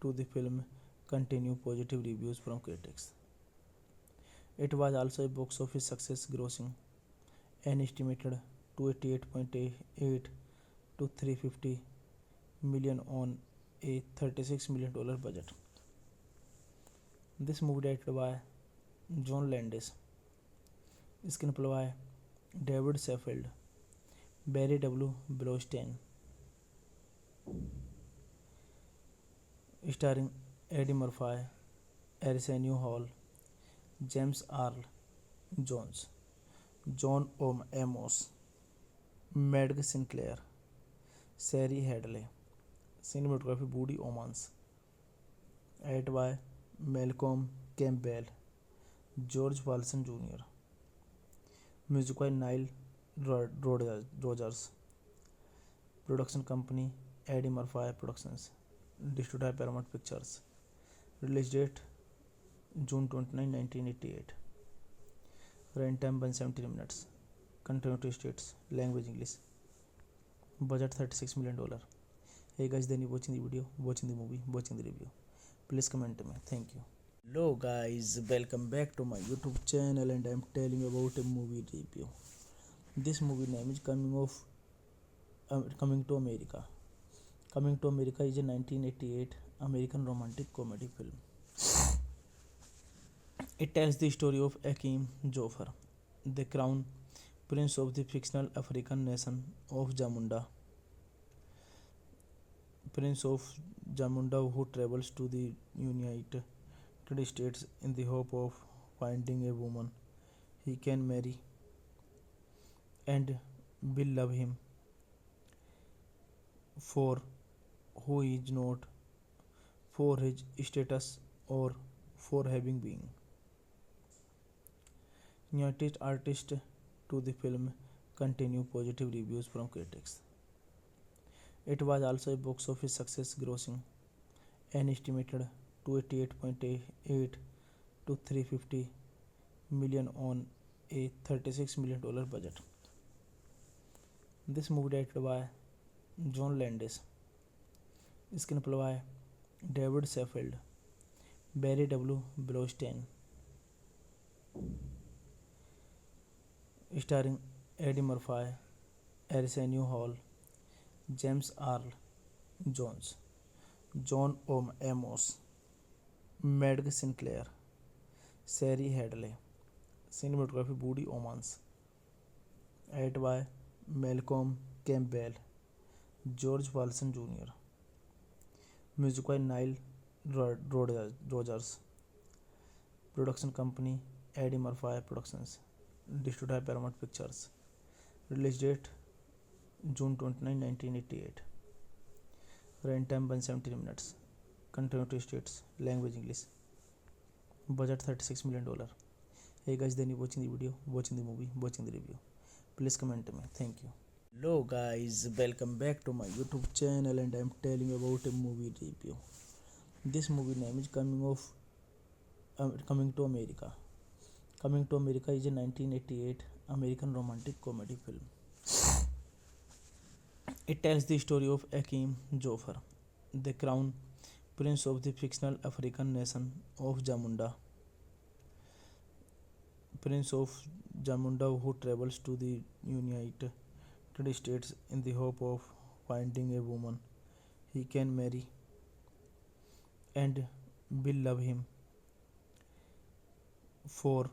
to the film continue positive reviews from critics. It was also a box office success, grossing an estimated 288.8 to 350 million on a $36 million budget. This movie directed by John Landis, screenplay by David Saffield, Barry W. Blaustein, starring Eddie Murphy, Arsenio Hall, James Earl Jones, John Amos, Madge Sinclair, Sari Hadley. Cinematography Woody Omans. Edited by Malcolm Campbell, George Walton Jr. Music by Nile Rodgers. Production company Eddie Murphy Productions. Distributed by Paramount Pictures. Release date June 29, 1988. Run time 170 minutes. Continuity states language English. Budget $36 million. Hey guys, then you watching the video, watching the movie, watching the review. Please comment to me. Thank you. Hello guys, welcome back to my YouTube channel and I'm telling you about a movie review. This movie name is Coming to America. Coming to America is a 1988 American romantic comedy film. It tells the story of Akim Jofar, the crown prince of the fictional African nation of Jamunda. Prince of Jamunda who travels to the United States in the hope of finding a woman he can marry and will love him for who he is not, for his status or for having been. Newest artist to the film continue positive reviews from critics. It was also a box office success, grossing an estimated 288.8 to 350 million on a $36 million budget. This movie directed by John Landis, screenplay by David Saffield, Barry W. Blaustein, starring Eddie Murphy, Arsenio Hall, James Earl Jones, John Amos, Madge Sinclair, Sari Hadley, cinematography Woody Omans, edited by Malcolm Campbell, George Walton Jr., music by Nile Rodgers, production company Eddie Murphy Productions, distributed by Paramount Pictures, release date June 29, 1988, runtime 170 minutes, country states, language English, budget $36 million. Hey guys, then you watching the video, watching the movie, watching the review. Please comment me. Thank you. Hello guys, welcome back to my YouTube channel and I am telling you about a movie review. This movie name is Coming to America. Coming to America is a 1988 American romantic comedy film. It tells the story of Akim Jofar, the crown prince of the fictional African nation of Jamunda. Prince of Jamunda who travels to the United States in the hope of finding a woman he can marry and will love him for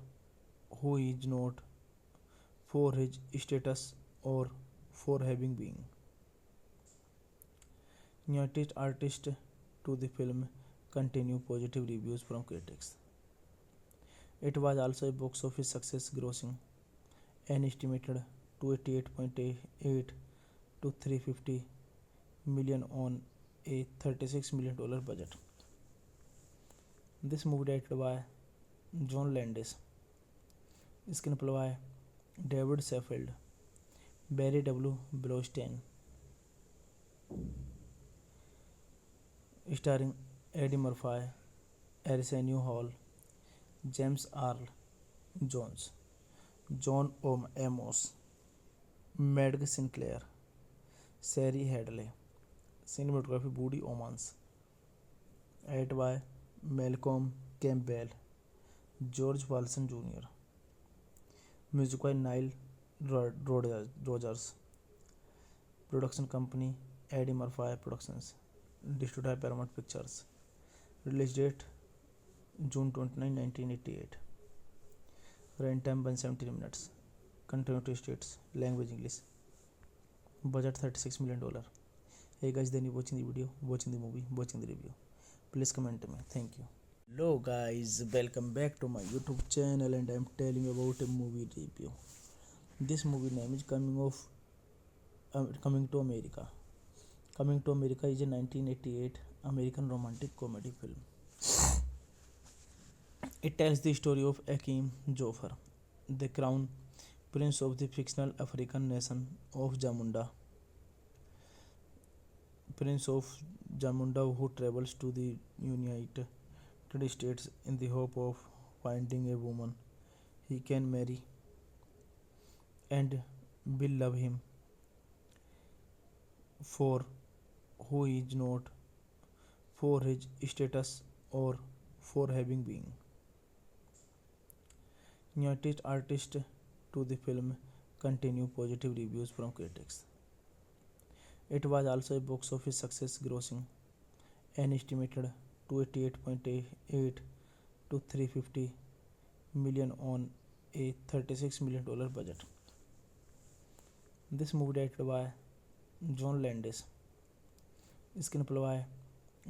who he is not, for his status or for having been. Newest artist to the film continue positive reviews from critics. It was also a box office success, grossing an estimated 288.8 to 350 million on a $36 million budget. This movie directed by John Landis, screenplay by David Saffield, Barry W. Blaustein, starring Eddie Murphy, Arsenio Hall, James Earl Jones, John Amos, Madge Sinclair, Sari Hadley, cinematography Woody Omans, edited by Malcolm Campbell, George Walton Jr., music by Nile Rodgers, production company Eddie Murphy Productions, distributed by Paramount Pictures, release date June 29, 1988, runtime 170 minutes, country states, language English, budget $36 million. Hey guys, then you watching the video, watching the movie, watching the review. Please comment me. Thank you. Hello guys, welcome back to my YouTube channel and I am telling you about a movie review. This movie name is Coming to America. Coming to America is a 1988 American romantic comedy film. It tells the story of Akim Jofar, the crown prince of the fictional African nation of Jamunda. Prince of Jamunda who travels to the United States in the hope of finding a woman he can marry and will love him for who he is not, for his status or for having been. Newest artist to the film continue positive reviews from critics. It was also a box office success, grossing an estimated 288.8 to 350 million on a $36 million budget. This movie directed by John Landis, screenplay by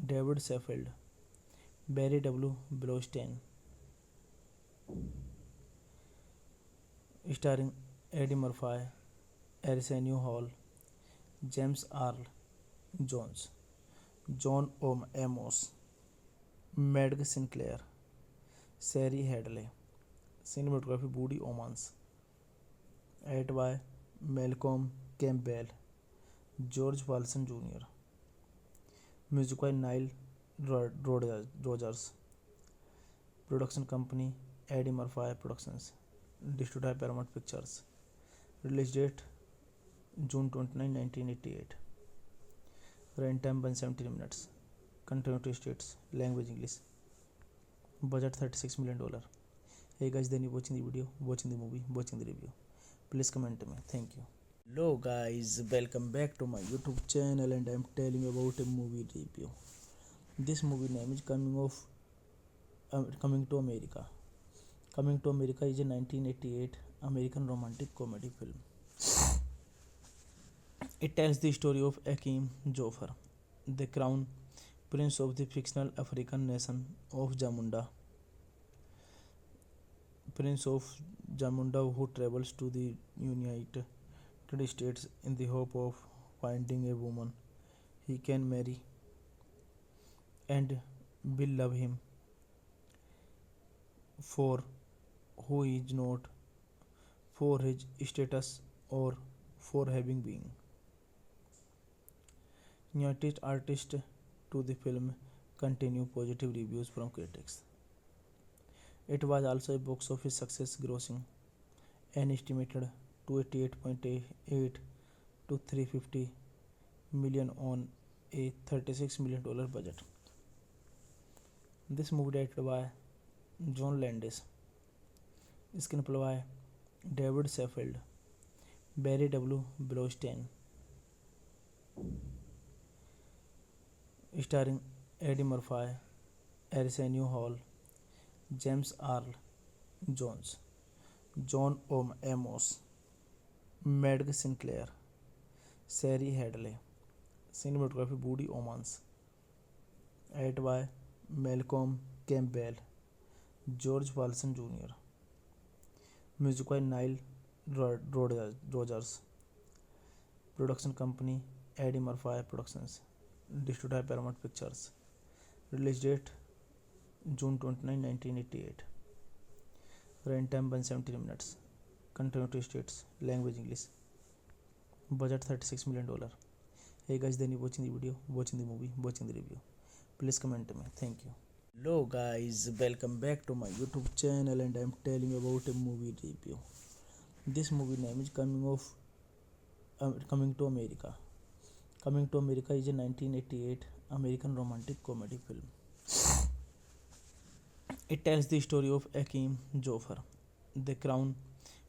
David Saffield, Barry W. Blaustein, starring Eddie Murphy, Arsenio Hall, James Earl Jones, John Amos, Madge Sinclair, Sari Hadley, cinematography Woody Omans, edited by Malcolm Campbell, George Walton Jr., music by Nile Rodgers, production company Eddie Murphy Productions, distributed by Paramount Pictures, release date June 29, 1988, runtime 170 minutes, continuity states, language English, budget $36 million. Hey guys, then you watching the video, watching the movie, watching the review. Please comment to me. Thank you. Hello guys, welcome back to my YouTube channel, and I am telling you about a movie review. This movie name is Coming to America. Coming to America is a 1988 American romantic comedy film. It tells the story of Akeem Joffer, the crown prince of the fictional African nation of Jamunda. Prince of Jamunda, who travels to the United States in the hope of finding a woman he can marry and will love him for who he is not, for his status, or for having been. Newest artist to the film continue positive reviews from critics. It was also a box office success, grossing an estimated 288.8 to 350 million on a $36 million budget. This movie directed by John Landis, screenplay by David Saffield, Barry W. Blaustein, starring Eddie Murphy, Arsenio Hall, James Earl Jones, John Amos, Madge Sinclair, Sari Hadley, cinematography Woody Omans, edited by Malcolm Campbell, George Walton Jr., music by Nile Rodgers, production company Eddie Murphy Productions, distributed by Paramount Pictures, release date June 29, 1988, runtime 170 minutes, continuity states, language English, budget $36 million. Hey guys, then you watching the video, watching the movie, watching the review. Please comment to me. Thank you. Hello guys, welcome back to my YouTube channel, and I am telling you about a movie review. This movie name is Coming to America. Coming to America is a 1988 American romantic comedy film. It tells the story of Akeem Joffer, the crown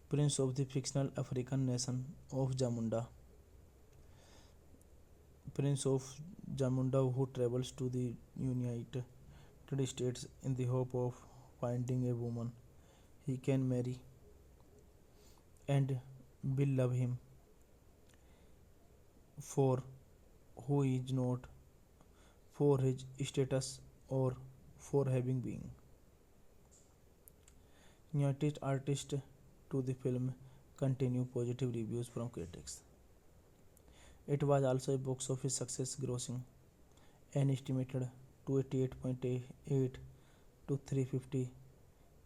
prince of the fictional African nation of Jamunda. Prince of Jamunda, who travels to the United States in the hope of finding a woman he can marry and will love him for who he is not, for his status, or for having been. Newest artist to the film continue positive reviews from critics. It was also a box office success, grossing an estimated 288.8 to 350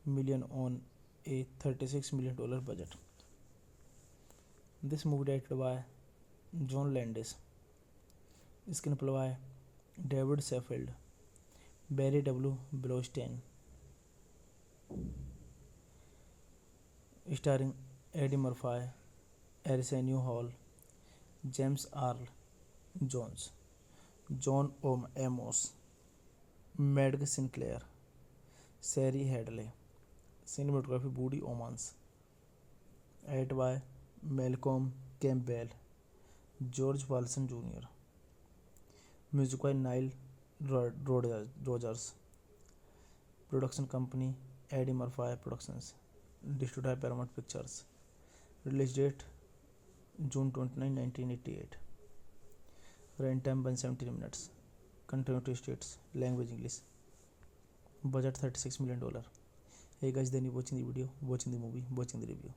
million on a $36 million budget. This movie directed by John Landis, screenplay by David Saffield, Barry W. Blaustein, starring Eddie Murphy, Arsenio Hall, James Earl Jones, John Amos, Madge Sinclair, Sari Hadley, cinematography Woody Omans, edited by Malcolm Campbell, George Walton Jr., music by Nile Rodgers, production company Eddie Murphy Productions. Distributed by Paramount Pictures. Release date June 29, 1988. Run time 170 minutes. Continuity states language English. Budget $36 million. Hey guys, then you watching the video, watching the movie, watching the review.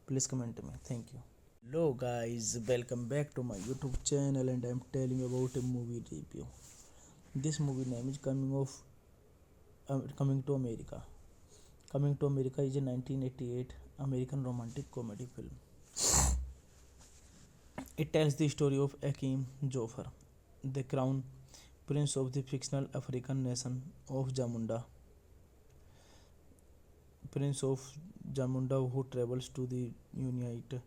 Please comment to me. Thank you. Hello guys, welcome back to my YouTube channel, and I'm telling about a movie review. This movie name is Coming to America. Coming to America is a 1988 American romantic comedy film. It tells the story of Akeem Joffer, the crown prince of the fictional African nation of Jamunda. Prince of Jamunda, who travels to the United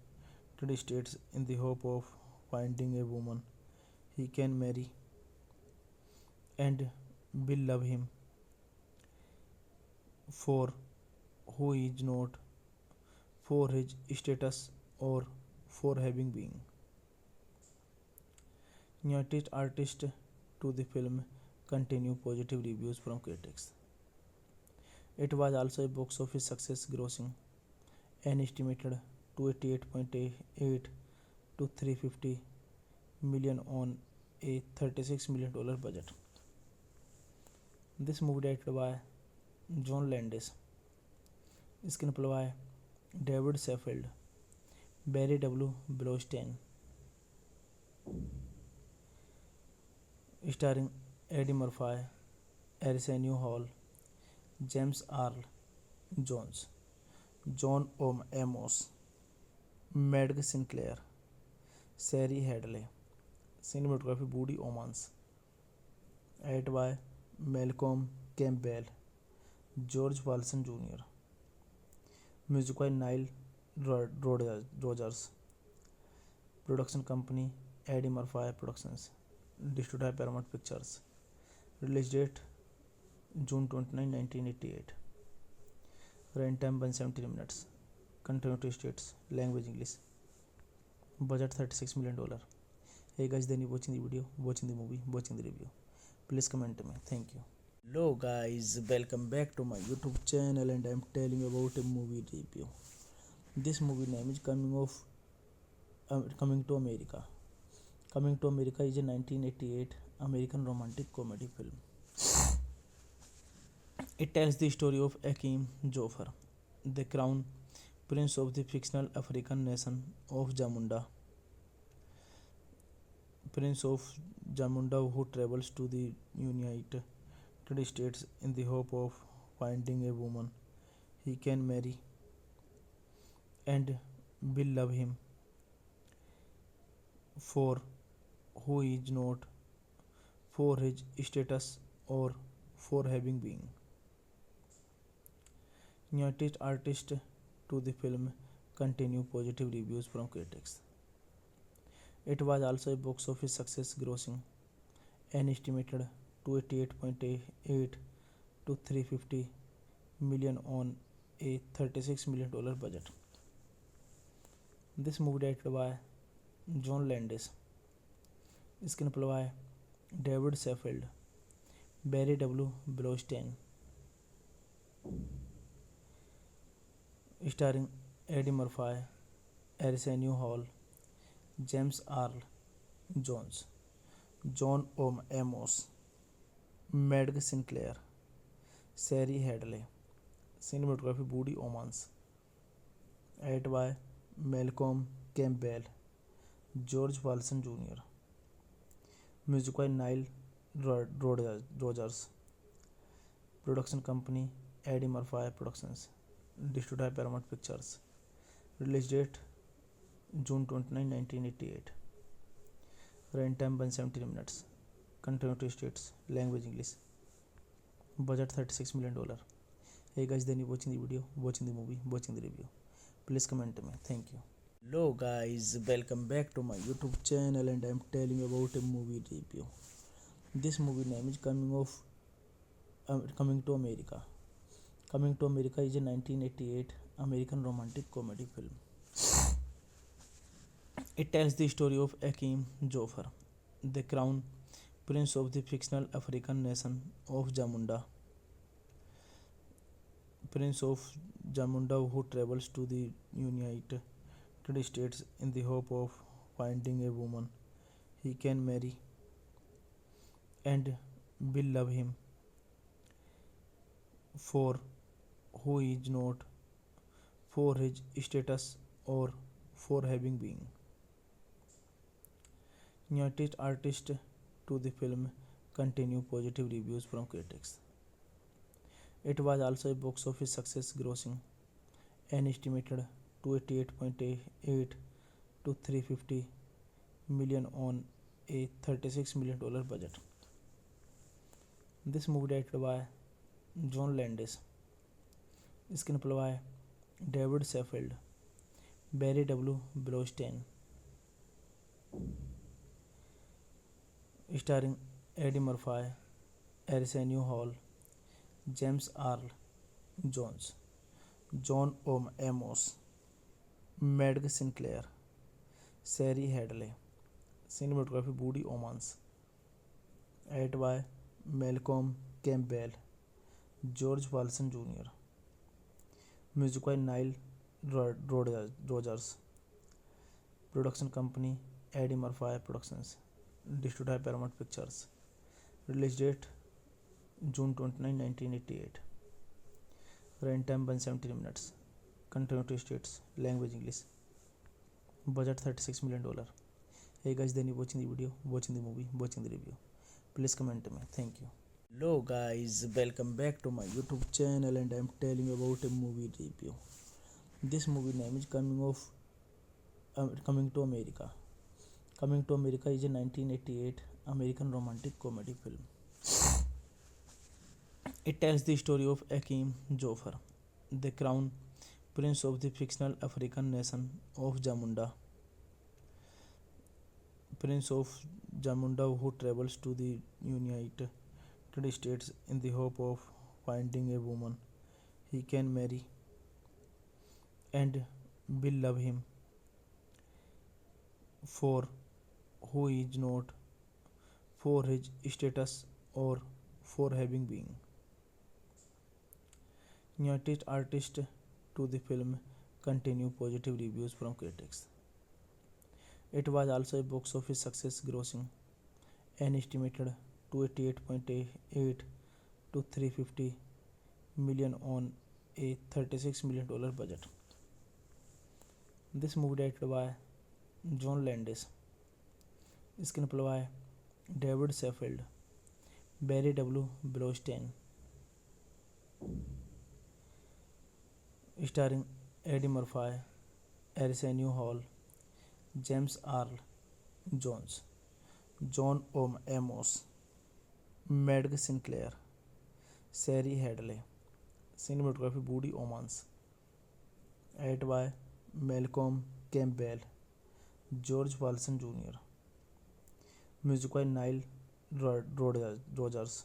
States in the hope of finding a woman he can marry and will love him for who he is not, for his status, or for having been. Newest artist to the film continue positive reviews from critics. It was also a box office success, grossing an estimated 288.8 to 350 million on a $36 million budget. This movie directed by John Landis, screenplay by David Saffield, Barry W. Blaustein, starring Eddie Murphy, Arsenio Hall, James Earl Jones, John Amos, Madge Sinclair, Sari Hadley. Cinematography Woody Omans. Edited by Malcolm Campbell, George Walton Jr. Music by Nile Rodgers. Production company Eddie Murphy Productions. Distributed by Paramount Pictures. Release date June 29, 1988. Run time 170 minutes. Continuity states language English. Budget $36 million. Hey guys, then you watching the video, watching the movie, watching the review. Please comment to me. Thank you. Hello guys, welcome back to my YouTube channel, and I'm telling you about a movie review. This movie name is Coming to America. Coming to America is a 1988 American romantic comedy film. It tells the story of Akeem Joffer, the crown prince of the fictional African nation of Jamunda. Prince of Jamunda, who travels to the United States in the hope of finding a woman he can marry and will love him for who he is not, for his status, or for having been. Newest artist to the film continue positive reviews from critics. It was also a box office success, grossing an estimated 288.8 to 350 million on a $36 million budget. This movie directed by John Landis, screenplay by David Saffield, Barry W. Blaustein, starring Eddie Murphy, Arsenio Hall, James Earl Jones, John Amos, Madge Sinclair, Sari Hadley. Cinematography Woody Omans. Edited by Malcolm Campbell, George Walton Jr. Music by Nile Rodgers. Production company Eddie Murphy Productions. Distributed by Paramount Pictures. Release date June 29, 1988. Run time 170 minutes. Continuity states language English. Budget $36 million. Hey guys, then you watching the video, watching the movie, watching the review. Please comment to me. Thank you. Hello guys, welcome back to my YouTube channel, and I'm telling you about a movie review. This movie name is Coming to America. Coming to America is a 1988 American romantic comedy film. It tells the story of Akeem Joffer, the crown prince of the fictional African nation of Jamunda. Prince of Jamunda, who travels to the United States in the hope of finding a woman he can marry and will love him for who he is not, for his status, or for having been. Newest artist to the film continue positive reviews from critics. It was also a box office success, grossing an estimated 288.8 to 350 million on a $36 million budget. This movie directed by John Landis, screenplay by David Saffield, Barry W. Blaustein, starring Eddie Murphy, Arsenio Hall, James Earl Jones, John Amos, Madge Sinclair, Sari Hadley, cinematography Woody Omans, edited by Malcolm Campbell, George Walton Jr., music by Nile Rodgers, production company Eddie Murphy Productions, distributed by Paramount Pictures, release date June 29, 1988, runtime 170 minutes, country states, language English, budget $36 million. Hey guys, then you watching the video, watching the movie, watching the review. Please comment me. Thank you. Hello guys, welcome back to my YouTube channel, and I am telling you about a movie review. This movie name is Coming to America. Coming to America is a 1988 American romantic comedy film. It tells the story of Akeem Joffer, the crown prince of the fictional African nation of Jamunda. Prince of Jamunda, who travels to the United States in the hope of finding a woman he can marry and will love him for who he is not, for his status, or for having been. Newest artist to the film continue positive reviews from critics. It was also a box office success, grossing an estimated 288.8 to 350 million on a $36 million budget. This movie directed by John Landis, screenplay by David Saffield, Barry W. Blaustein, starring Eddie Murphy, Arsenio Hall, James Earl Jones, John Amos, Madge Sinclair, Sari Hadley, cinematography Woody Omans, edited by Malcolm Campbell, George Walton Jr., music by Nile Rodgers,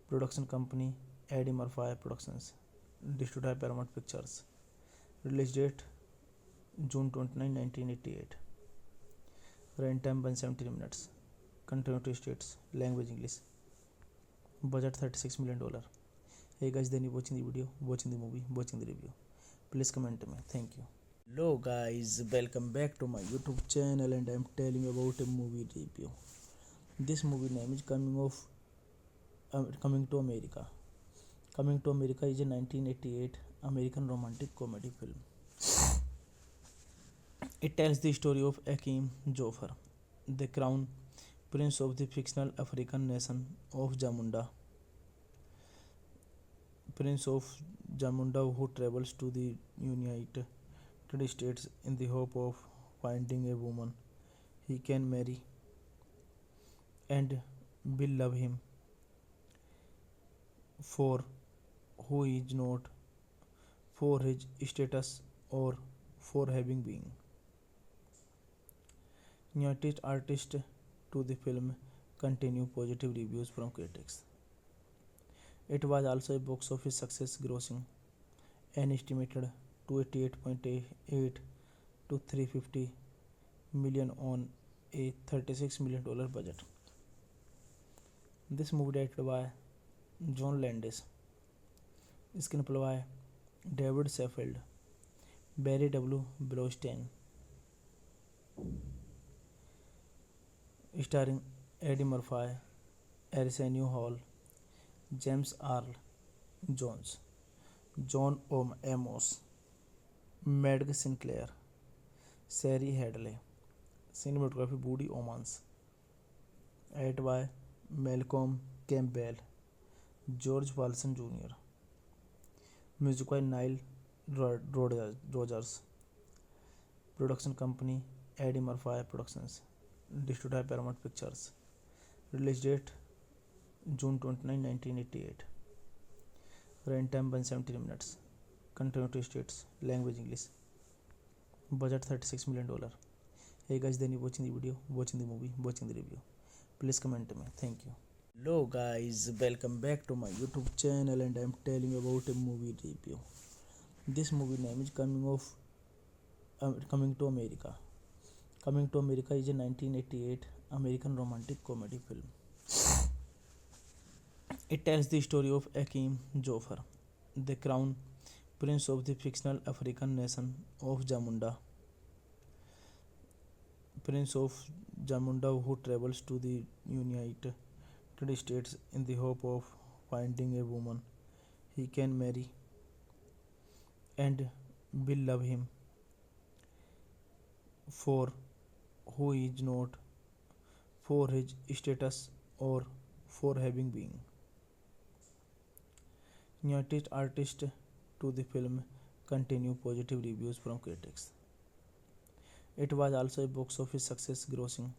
production company Eddie Murphy Productions, distributed by Paramount Pictures, release date June 29, 1988, runtime 170 minutes, country states, language English, budget $36 million. Hey guys, then you watching the video, watching the movie, watching the review. Please comment me. Thank you. Hello guys, welcome back to my YouTube channel, and I am telling you about a movie review. This movie name is Coming to America. Coming to America is a 1988 American romantic comedy film. It tells the story of Akeem Joffer, the crown prince of the fictional African nation of Jamunda. Prince of Jamunda, who travels to the United States in the hope of finding a woman he can marry and will love him for who he is not, for his status, or for having been. Newest artist to the film continue positive reviews from critics. It was also a box office success, grossing an estimated 288.8 to 350 million on a $36 million budget. This movie directed by John Landis, Screenplay by David Saffield, Barry W. Blaustein, starring Eddie Murphy, Arsenio Hall, James Earl Jones, John Amos, Madge Sinclair, Sari Hadley. Cinematography Woody Omans. Edited by Malcolm Campbell, George Walton Jr. Music by Nile Rodgers. Production company Eddie Murphy Productions. Distributed by Paramount Pictures. Release date June 29, 1988. Runtime 170 minutes. Continuity states language English. Budget $36 million. Hey guys, then you watching the video, watching the movie, watching the review. Please comment to me. Thank you. Hello guys, welcome back to my YouTube channel, and I'm telling you about a movie review. This movie name is Coming to America. Coming to America is a 1988 American romantic comedy film. It tells the story of Akeem Joffer, the crown prince of the fictional African nation of Jamunda. Prince of Jamunda, who travels to the United States in the hope of finding a woman he can marry and will love him for who he is not, for his status, or for having been. Newest artist to the film continue positive reviews from critics. It was also a box office success, grossing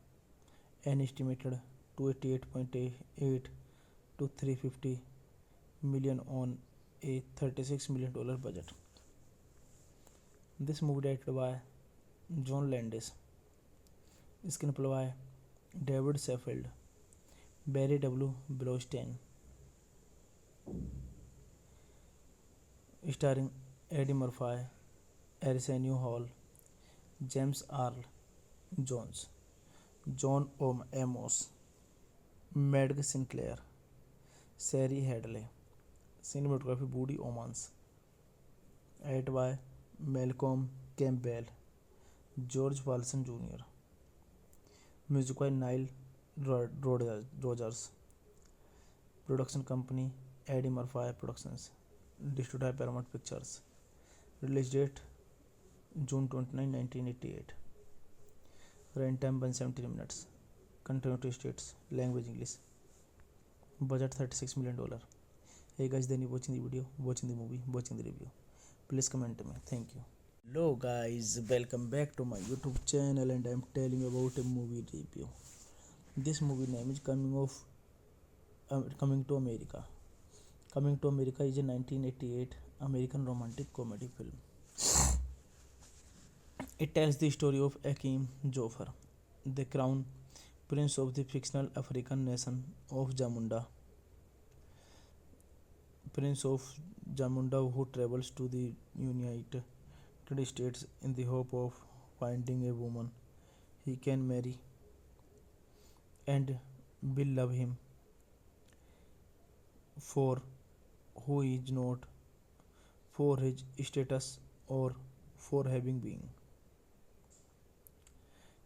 an estimated 288.8 to 350 million on a $36 million budget. This movie directed by John Landis. Screenplay by David Saffield, Barry W. Blaustein, starring Eddie Murphy, Arsenio Hall, James Earl Jones, John Amos, Madge Sinclair, Sari Hadley. Cinematography Woody Omans. Edited by Malcolm Campbell, George Walton Jr. Music by Nile Rodgers. Production company Eddie Murphy Productions. Distributed by Paramount Pictures. Release date June 29, 1988. Runtime 170 minutes. Continuity states language English. Budget $36 million. Hey guys, then you watching the video, watching the movie, watching the review. Please comment to me. Thank you. Hello guys, welcome back to my YouTube channel, and I'm telling you about a movie review. This movie name is Coming to America. Coming to America is a 1988 American romantic comedy film. It tells the story of Akeem Joffer, the crown prince of the fictional African nation of Jamunda. Prince of Jamunda, who travels to the United States in the hope of finding a woman he can marry and will love him for who he is not, for his status, or for having been.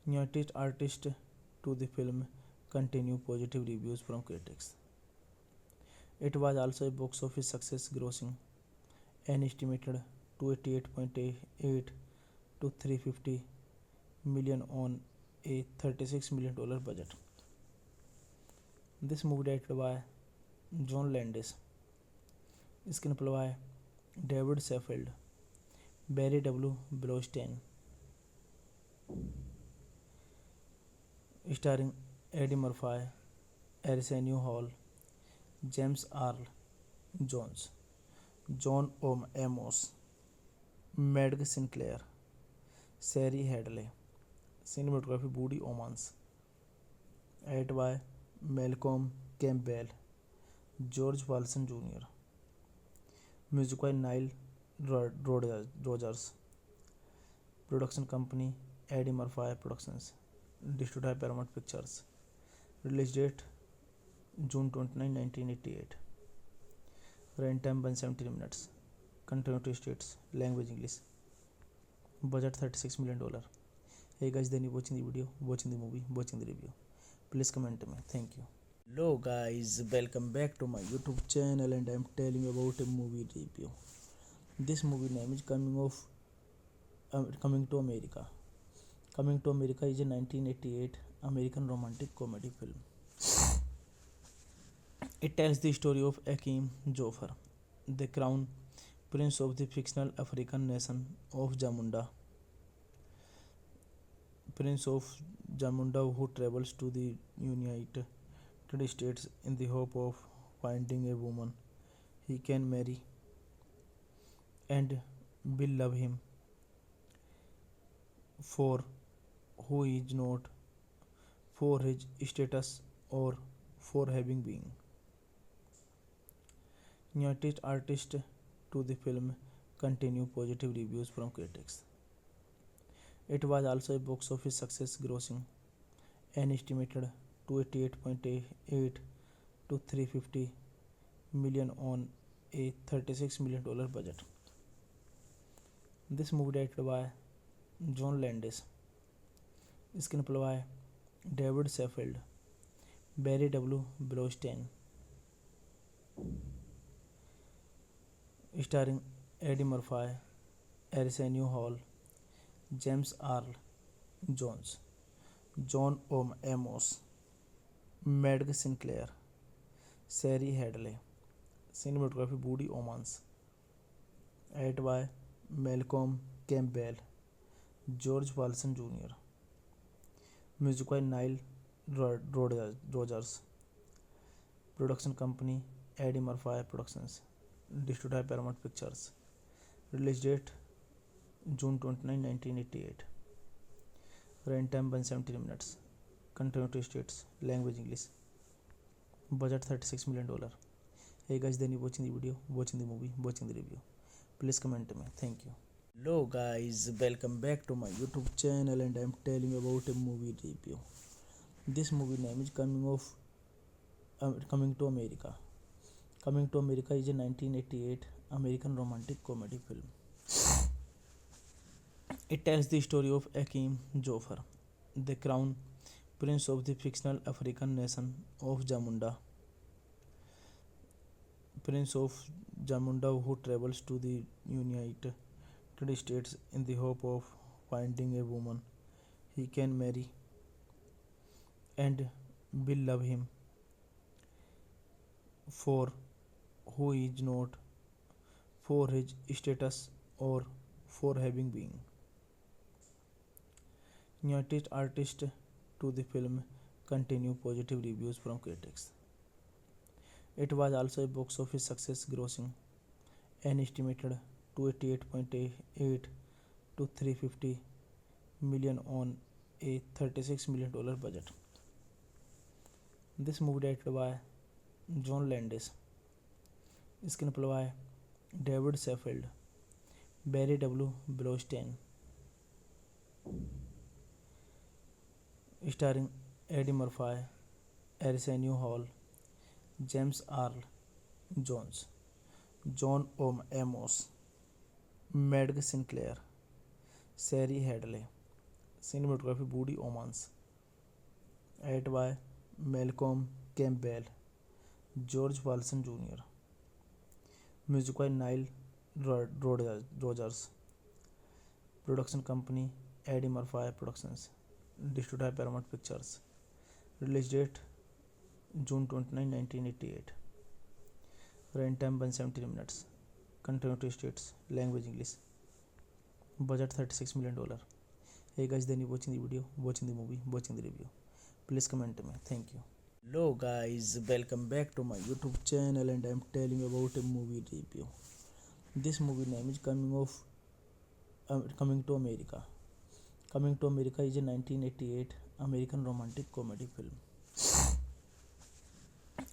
Newest artist to the film continue positive reviews from critics. It was also a box office success, grossing an estimated 288.8 to 350 million on a $36 million budget. This movie directed by John Landis. Screenplay by David Saffield, Barry W. Blaustein, starring Eddie Murphy, Arsenio Hall, James Earl Jones, John Amos, Madge Sinclair, Sari Hadley. Cinematography Woody Omans. Edited by Malcolm Campbell, George Walton Jr. Music by Nile Rodgers. Production company Eddie Murphy Productions. Distributed by Paramount Pictures. Release date June 29, 1988. Run time 170 minutes. Country states. Language English. Budget $36 million. Hey guys, then you watching the video, watching the movie, watching the review. Please comment to me. Thank you. Hello guys, welcome back to my YouTube channel, and I'm telling you about a movie review. This movie name is Coming to America. Coming to America is a 1988 American romantic comedy film. It tells the story of Akeem Joffer, the crown prince of the fictional African nation of Jamunda. Prince of Jamunda, who travels to the United States in the hope of finding a woman he can marry and will love him for who he is not, for his status, or for having been. Newest artist to the film continue positive reviews from critics. It was also a box office success, grossing an estimated 288.8 to 350 million on a $36 million budget. This movie directed by John Landis, screenplay by David Saffield, Barry W. Blaustein, starring Eddie Murphy, Arsenio Hall, James Earl Jones, John Amos, Madge Sinclair, Sari Hadley. Cinematography Woody Omans. Edited by Malcolm Campbell, George Walton Jr. Music by Nile Rodgers. Production company Eddie Murphy Productions. Distributed by Paramount Pictures. Release date June 29, 1988. Run time 170 minutes. Country states. Language English. Budget $36 million. Hey guys, then you watching the video, watching the movie, watching the review. Please comment to me. Thank you. Hello guys, welcome back to my YouTube channel, and I'm telling you about a movie review. This movie name is Coming to America. Coming to America is a 1988 American romantic comedy film. It tells the story of Akeem Joffer, the crown prince of the fictional African nation of Jamunda. Prince of Jamunda, who travels to the United States in the hope of finding a woman he can marry and will love him for who he is not, for his status, or for having been. Newest artist to the film continue positive reviews from critics. It was also a box office success, grossing an estimated 288.8 to 350 million on a $36 million budget. This movie directed by John Landis, screenplay by David Saffield, Barry W. Blaustein, starring Eddie Murphy, Arsenio Hall, James Earl Jones, John Amos, Madge Sinclair, Sari Hadley. Cinematography Woody Omans. Edited by Malcolm Campbell, George Walton Jr. Music by Nile Rodgers. Production company Eddie Murphy Productions. Distributed by Paramount Pictures. Release date June 29, 1988. Run time 170 minutes. Country states. Language English. Budget $36 million. Hey guys, then you watching the video, watching the movie, watching the review. Please comment to me. Thank you. Hello guys, welcome back to my YouTube channel, and I'm telling you about a movie review. This movie name is Coming to America. Coming to America is a 1988 American romantic comedy film.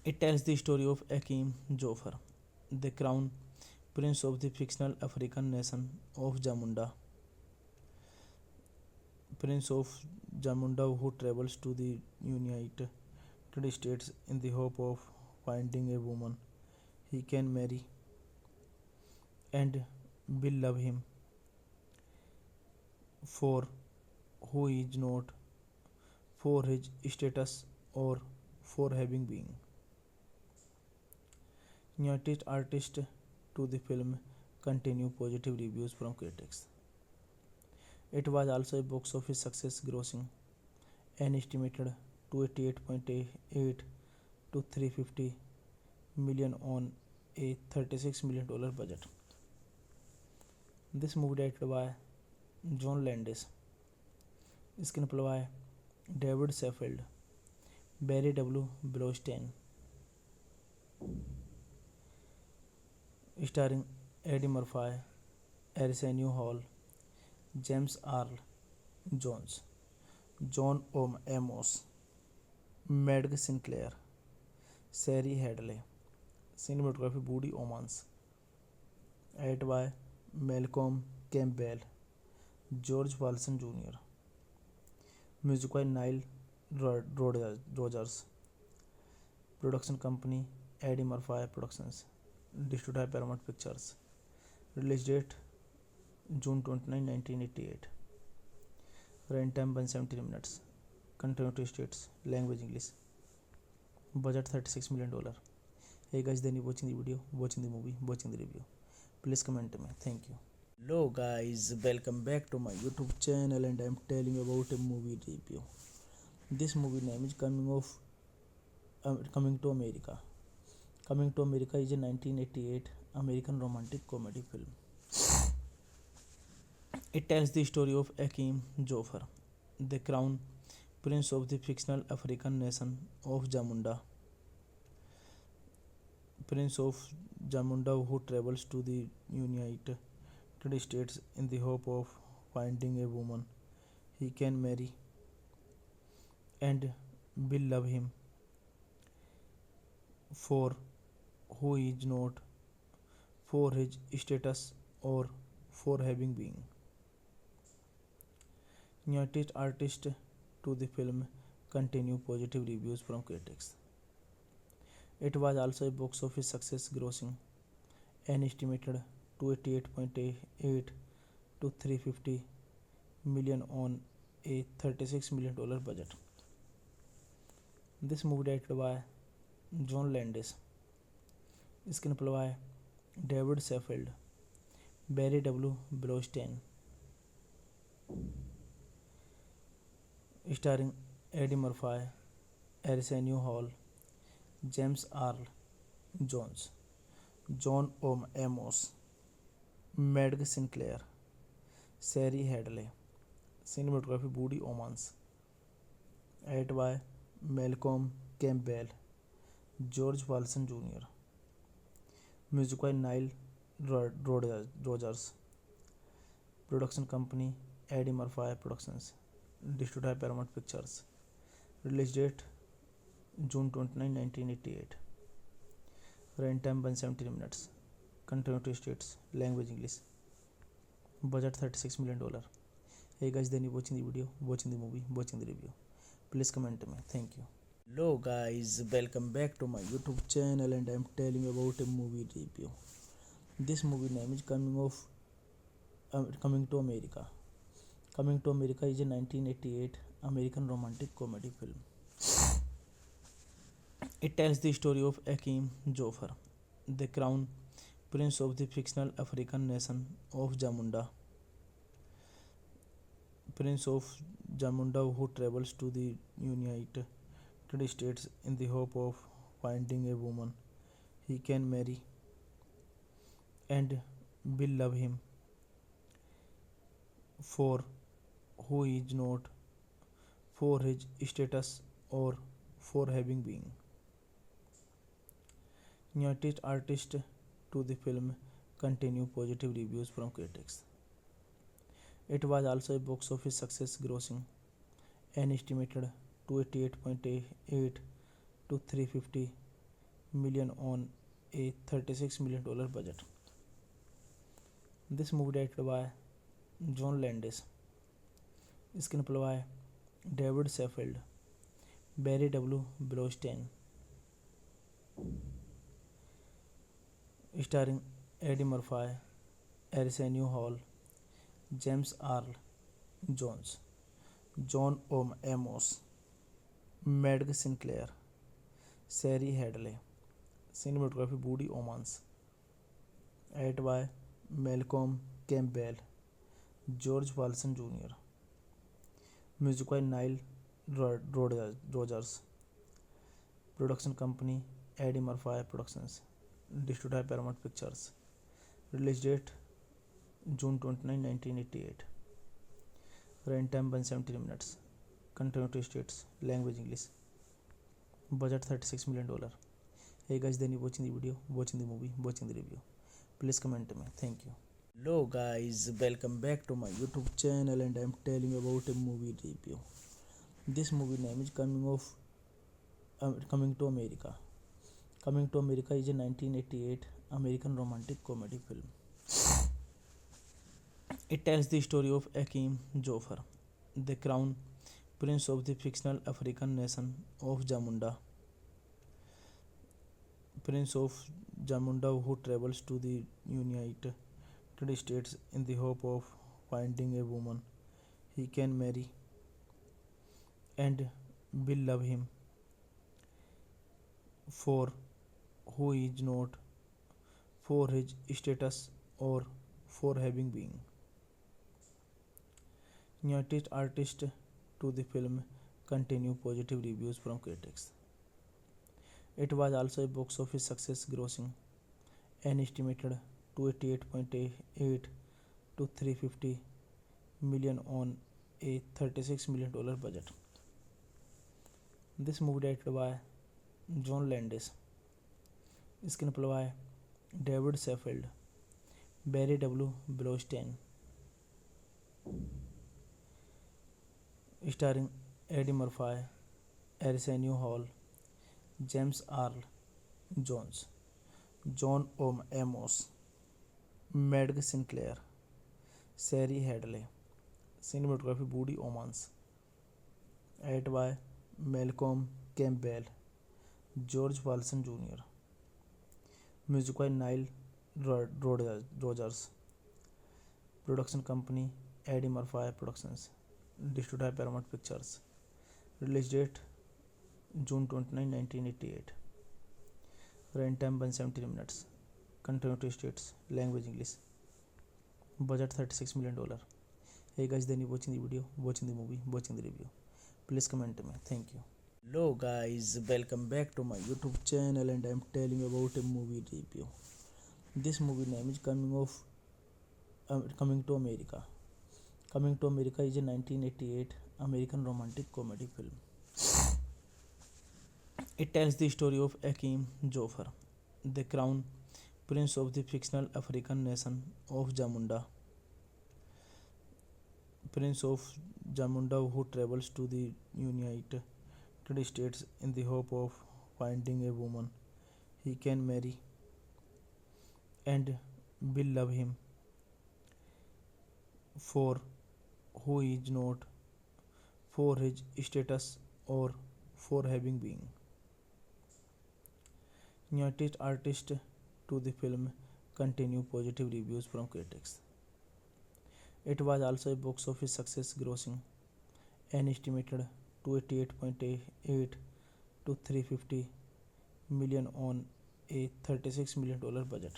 It tells the story of Akeem Joffer, the crown prince of the fictional African nation of Jamunda. Prince of Jamunda, who travels to the United States in the hope of finding a woman he can marry and will love him for who he is not, for his status, or for having been. Newest artist to the film continue positive reviews from critics. It was also a box office success, grossing an estimated 288.8 to 350 million on a $36 million budget. This movie directed by John Landis, screenplay by David Saffield, Barry W. Blaustein, starring Eddie Murphy, Arsenio Hall, James Earl Jones, John Amos, Madge Sinclair, Sari Hadley, cinematography Woody Omans, edited by Malcolm Campbell, George Walton Jr., music by Nile Rodgers, production company Eddie Murphy Productions, distributed by Paramount Pictures, release date June 29, 1988, runtime 170 minutes, continuity states, language English, budget $36 million. Hey guys, then you watching the video, watching the movie, watching the review. Please comment to me. Thank you. Hello guys, welcome back to my YouTube channel, and I am telling you about a movie review. This movie name is Coming to America. Coming to America is a 1988 American romantic comedy film. It tells the story of Akeem Joffer, the crown prince of the fictional African nation of Jamunda. Prince of Jamunda, who travels to the United States in the hope of finding a woman he can marry and will love him for who he is not, for his status, or for having been. Newest artist to the film continue positive reviews from critics. It was also a box office success, grossing an estimated 288.8 to 350 million on a $36 million budget. This movie directed by John Landis, screenplay by David Saffield, Barry W. Blaustein, starring Eddie Murphy, Arsenio Hall, James Earl Jones, John Amos, Madge Sinclair, Sari Hadley, cinematography Woody Omans, edited by Malcolm Campbell, George Walton Jr., music by Nile Rodgers, production company Eddie Murphy Productions, distributed by Paramount Pictures, release date June 29, 1988, runtime 170 minutes, continuity states, language English, budget $36 million. Hey guys, then you watching the video, watching the movie, watching the review. Please comment to me. Thank you. Hello guys, welcome back to my YouTube channel, and I am telling you about a movie review. This movie name is Coming to America. Coming to America is a 1988 American romantic comedy film. It tells the story of Akeem Joffer, the crown prince of the fictional African nation of Jamunda. Prince of Jamunda, who travels to the United States in the hope of finding a woman he can marry and will love him for who he is not, for his status, or for having been. Newest artist to the film continue positive reviews from critics. It was also a box office success, grossing an estimated 288.8 to 350 million on a $36 million budget. This movie directed by John Landis, screenplay by David Saffield, Barry W. Blaustein, starring Eddie Murphy, Arsenio Hall, James Earl Jones, John Amos, Madge Sinclair, Sari Hadley. Cinematography Woody Omans. Edited by Malcolm Campbell, George Walton Jr. Music by Nile Rodgers. Production company Eddie Murphy Productions. Distributed by Paramount Pictures. Release date June 29, 1988. Run time 170 minutes. Continuity states language English. Budget $36 million. Hey guys, then you watching the video, watching the movie, watching the review. Please comment to me. Thank you. Hello guys, welcome back to my YouTube channel, and I am telling about a movie review. This movie name is Coming to America. Coming to America is a 1988 American romantic comedy film. It tells the story of Akeem Joffer, the crown prince of the fictional African nation of Jamunda. Prince of Jamunda, who travels to the United States in the hope of finding a woman he can marry and will love him for who he is not, for his status, or for having been. Newest artist to the film continue positive reviews from critics. It was also a box office success, grossing an estimated 288.8 to 350 million on a $36 million budget. This movie directed by John Landis, screenplay by David Saffield, Barry W. Blaustein, starring Eddie Murphy, Arsenio Hall, James Earl Jones, John Amos, Madge Sinclair, Sari Hadley. Cinematography Woody Omans. Edited by Malcolm Campbell, George Walton Jr. Music by Nile Rodgers. Production company Eddie Murphy Productions. Distributed by Paramount Pictures. Release date June 29, 1988. Run time 170 minutes. Continuity states language English. Budget $36 million. Hey guys, then you watching the video, watching the movie, watching the review. Please comment to me. Thank you. Hello guys, welcome back to my YouTube channel, and I am telling about a movie review. This movie name is Coming to America. Coming to America is a 1988 American romantic comedy film. It tells the story of Akeem Joffer, the crown prince of the fictional African nation of Jamunda. Prince of Jamunda, who travels to the United States in the hope of finding a woman he can marry and will love him for who he is not, for his status, or for having been. Newest artist to the film continue positive reviews from critics. It was also a box office success, grossing an estimated 288.8 to 350 million on a $36 million budget.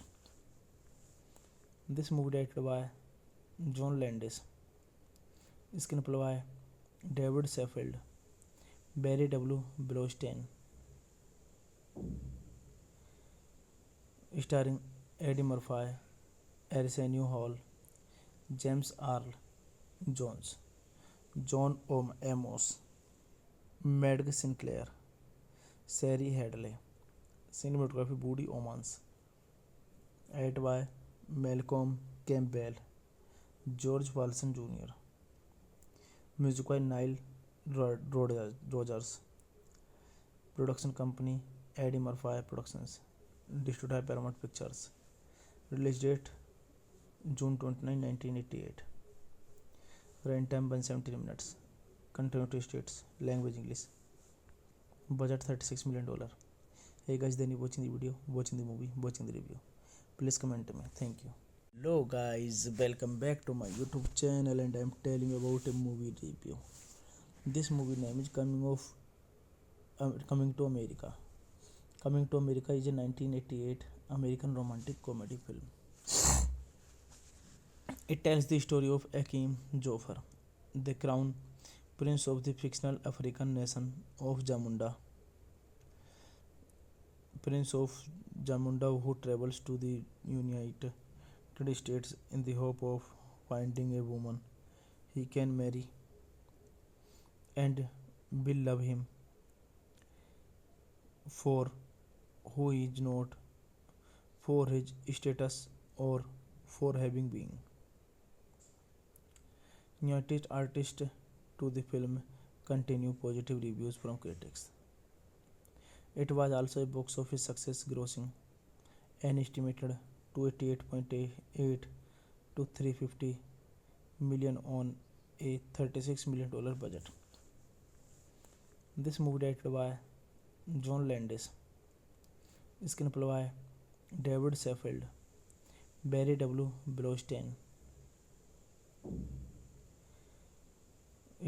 This movie directed by John Landis, screenplay by David Saffield, Barry W. Blaustein, starring Eddie Murphy, Arsenio Hall, James Earl Jones, John Amos, Madge Sinclair, Sari Hadley. Cinematography Woody Omans. Edited by Malcolm Campbell, George Walton Jr. Music by Nile Rodgers. Production company Eddie Murphy Productions. Distributed by Paramount Pictures. Release date June 29, 1988. Run time 170 minutes. Continuity states language English. Budget $36 million. Hey guys, then you watching the video, watching the movie, watching the review. Please comment to me. Thank you. Hello guys, welcome back to my YouTube channel and I'm telling you about a movie review. This movie name is Coming to America. Coming to America is a 1988 American romantic comedy film. It tells the story of Akeem Joffer, the crown prince of the fictional African nation of Jamunda. Prince of Jamunda who travels to the United States in the hope of finding a woman he can marry and will love him for who he is not, for his status or for having been. Newest artist to the film continue positive reviews from critics. It was also a box office success, grossing an estimated 288.8 to 350 million on a $36 million budget. This movie directed by John Landis, screenplay by David Sheffield, Barry W. Blaustein,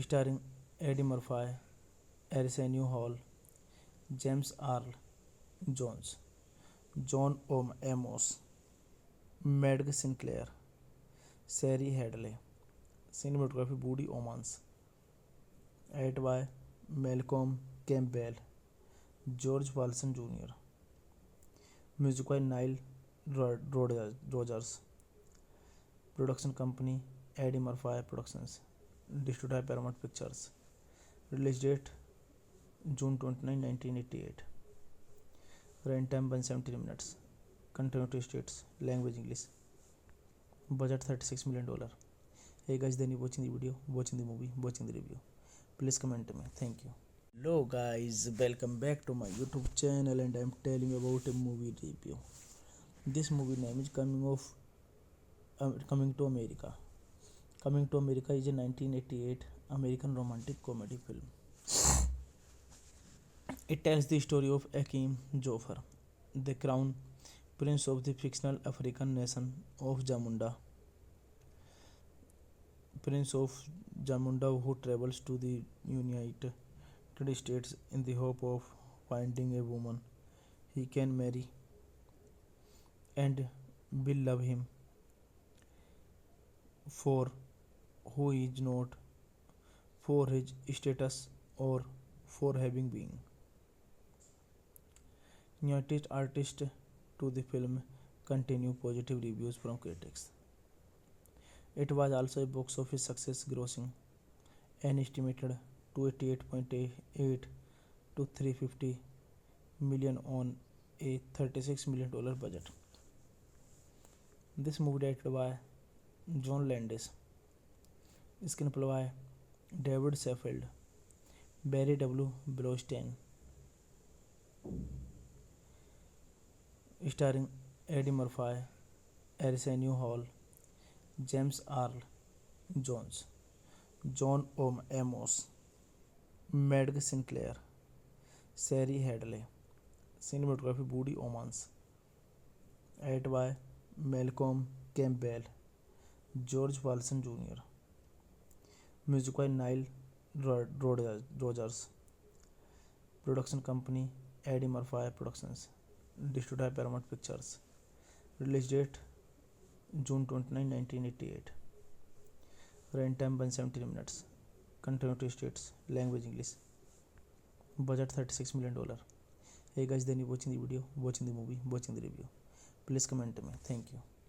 starring Eddie Murphy, Arsenio Hall, James Earl Jones, John Amos, Madge Sinclair, Sari Hadley, cinematography Woody Omans, edited by Malcolm Campbell, George Walton Jr., music by Nile Rodgers, production company Eddie Murphy Productions, distributed by Paramount Pictures, release date June 29, 1988, runtime 170 minutes, continuity states, language English, budget $36 million. Hey guys, then you watching the video, watching the movie, watching the review. Please comment me. Thank you. Hello guys, welcome back to my YouTube channel and I'm telling you about a movie review. This movie name is Coming to America. Coming to America is a 1988 American romantic comedy film. It tells the story of Akeem Joffer, the crown prince of the fictional African nation of Jamunda. Prince of Jamunda who travels to the United States in the hope of finding a woman he can marry and will love him for who he is not, for his status or for having been. Newest artist to the film continue positive reviews from critics. It was also a box office success, grossing an estimated 288.8 to 350 million on a $36 million budget. This movie directed by John Landis, screenplay by David Sheffield, Barry W. Blaustein, starring Eddie Murphy, Arsenio Hall, James Earl Jones, John Amos, Madge Sinclair, Sari Hadley, cinematography Woody Omans, edited by Malcolm Campbell, George Walton Jr., music by Nile Rodgers, production company Eddie Murphy Productions, distributed by Paramount Pictures, release date June 29, 1988, runtime 170 minutes, continuity states, language English, budget $36 million. Hey guys, then you watching the video, watching the movie, watching the review. Please comment me. Thank you.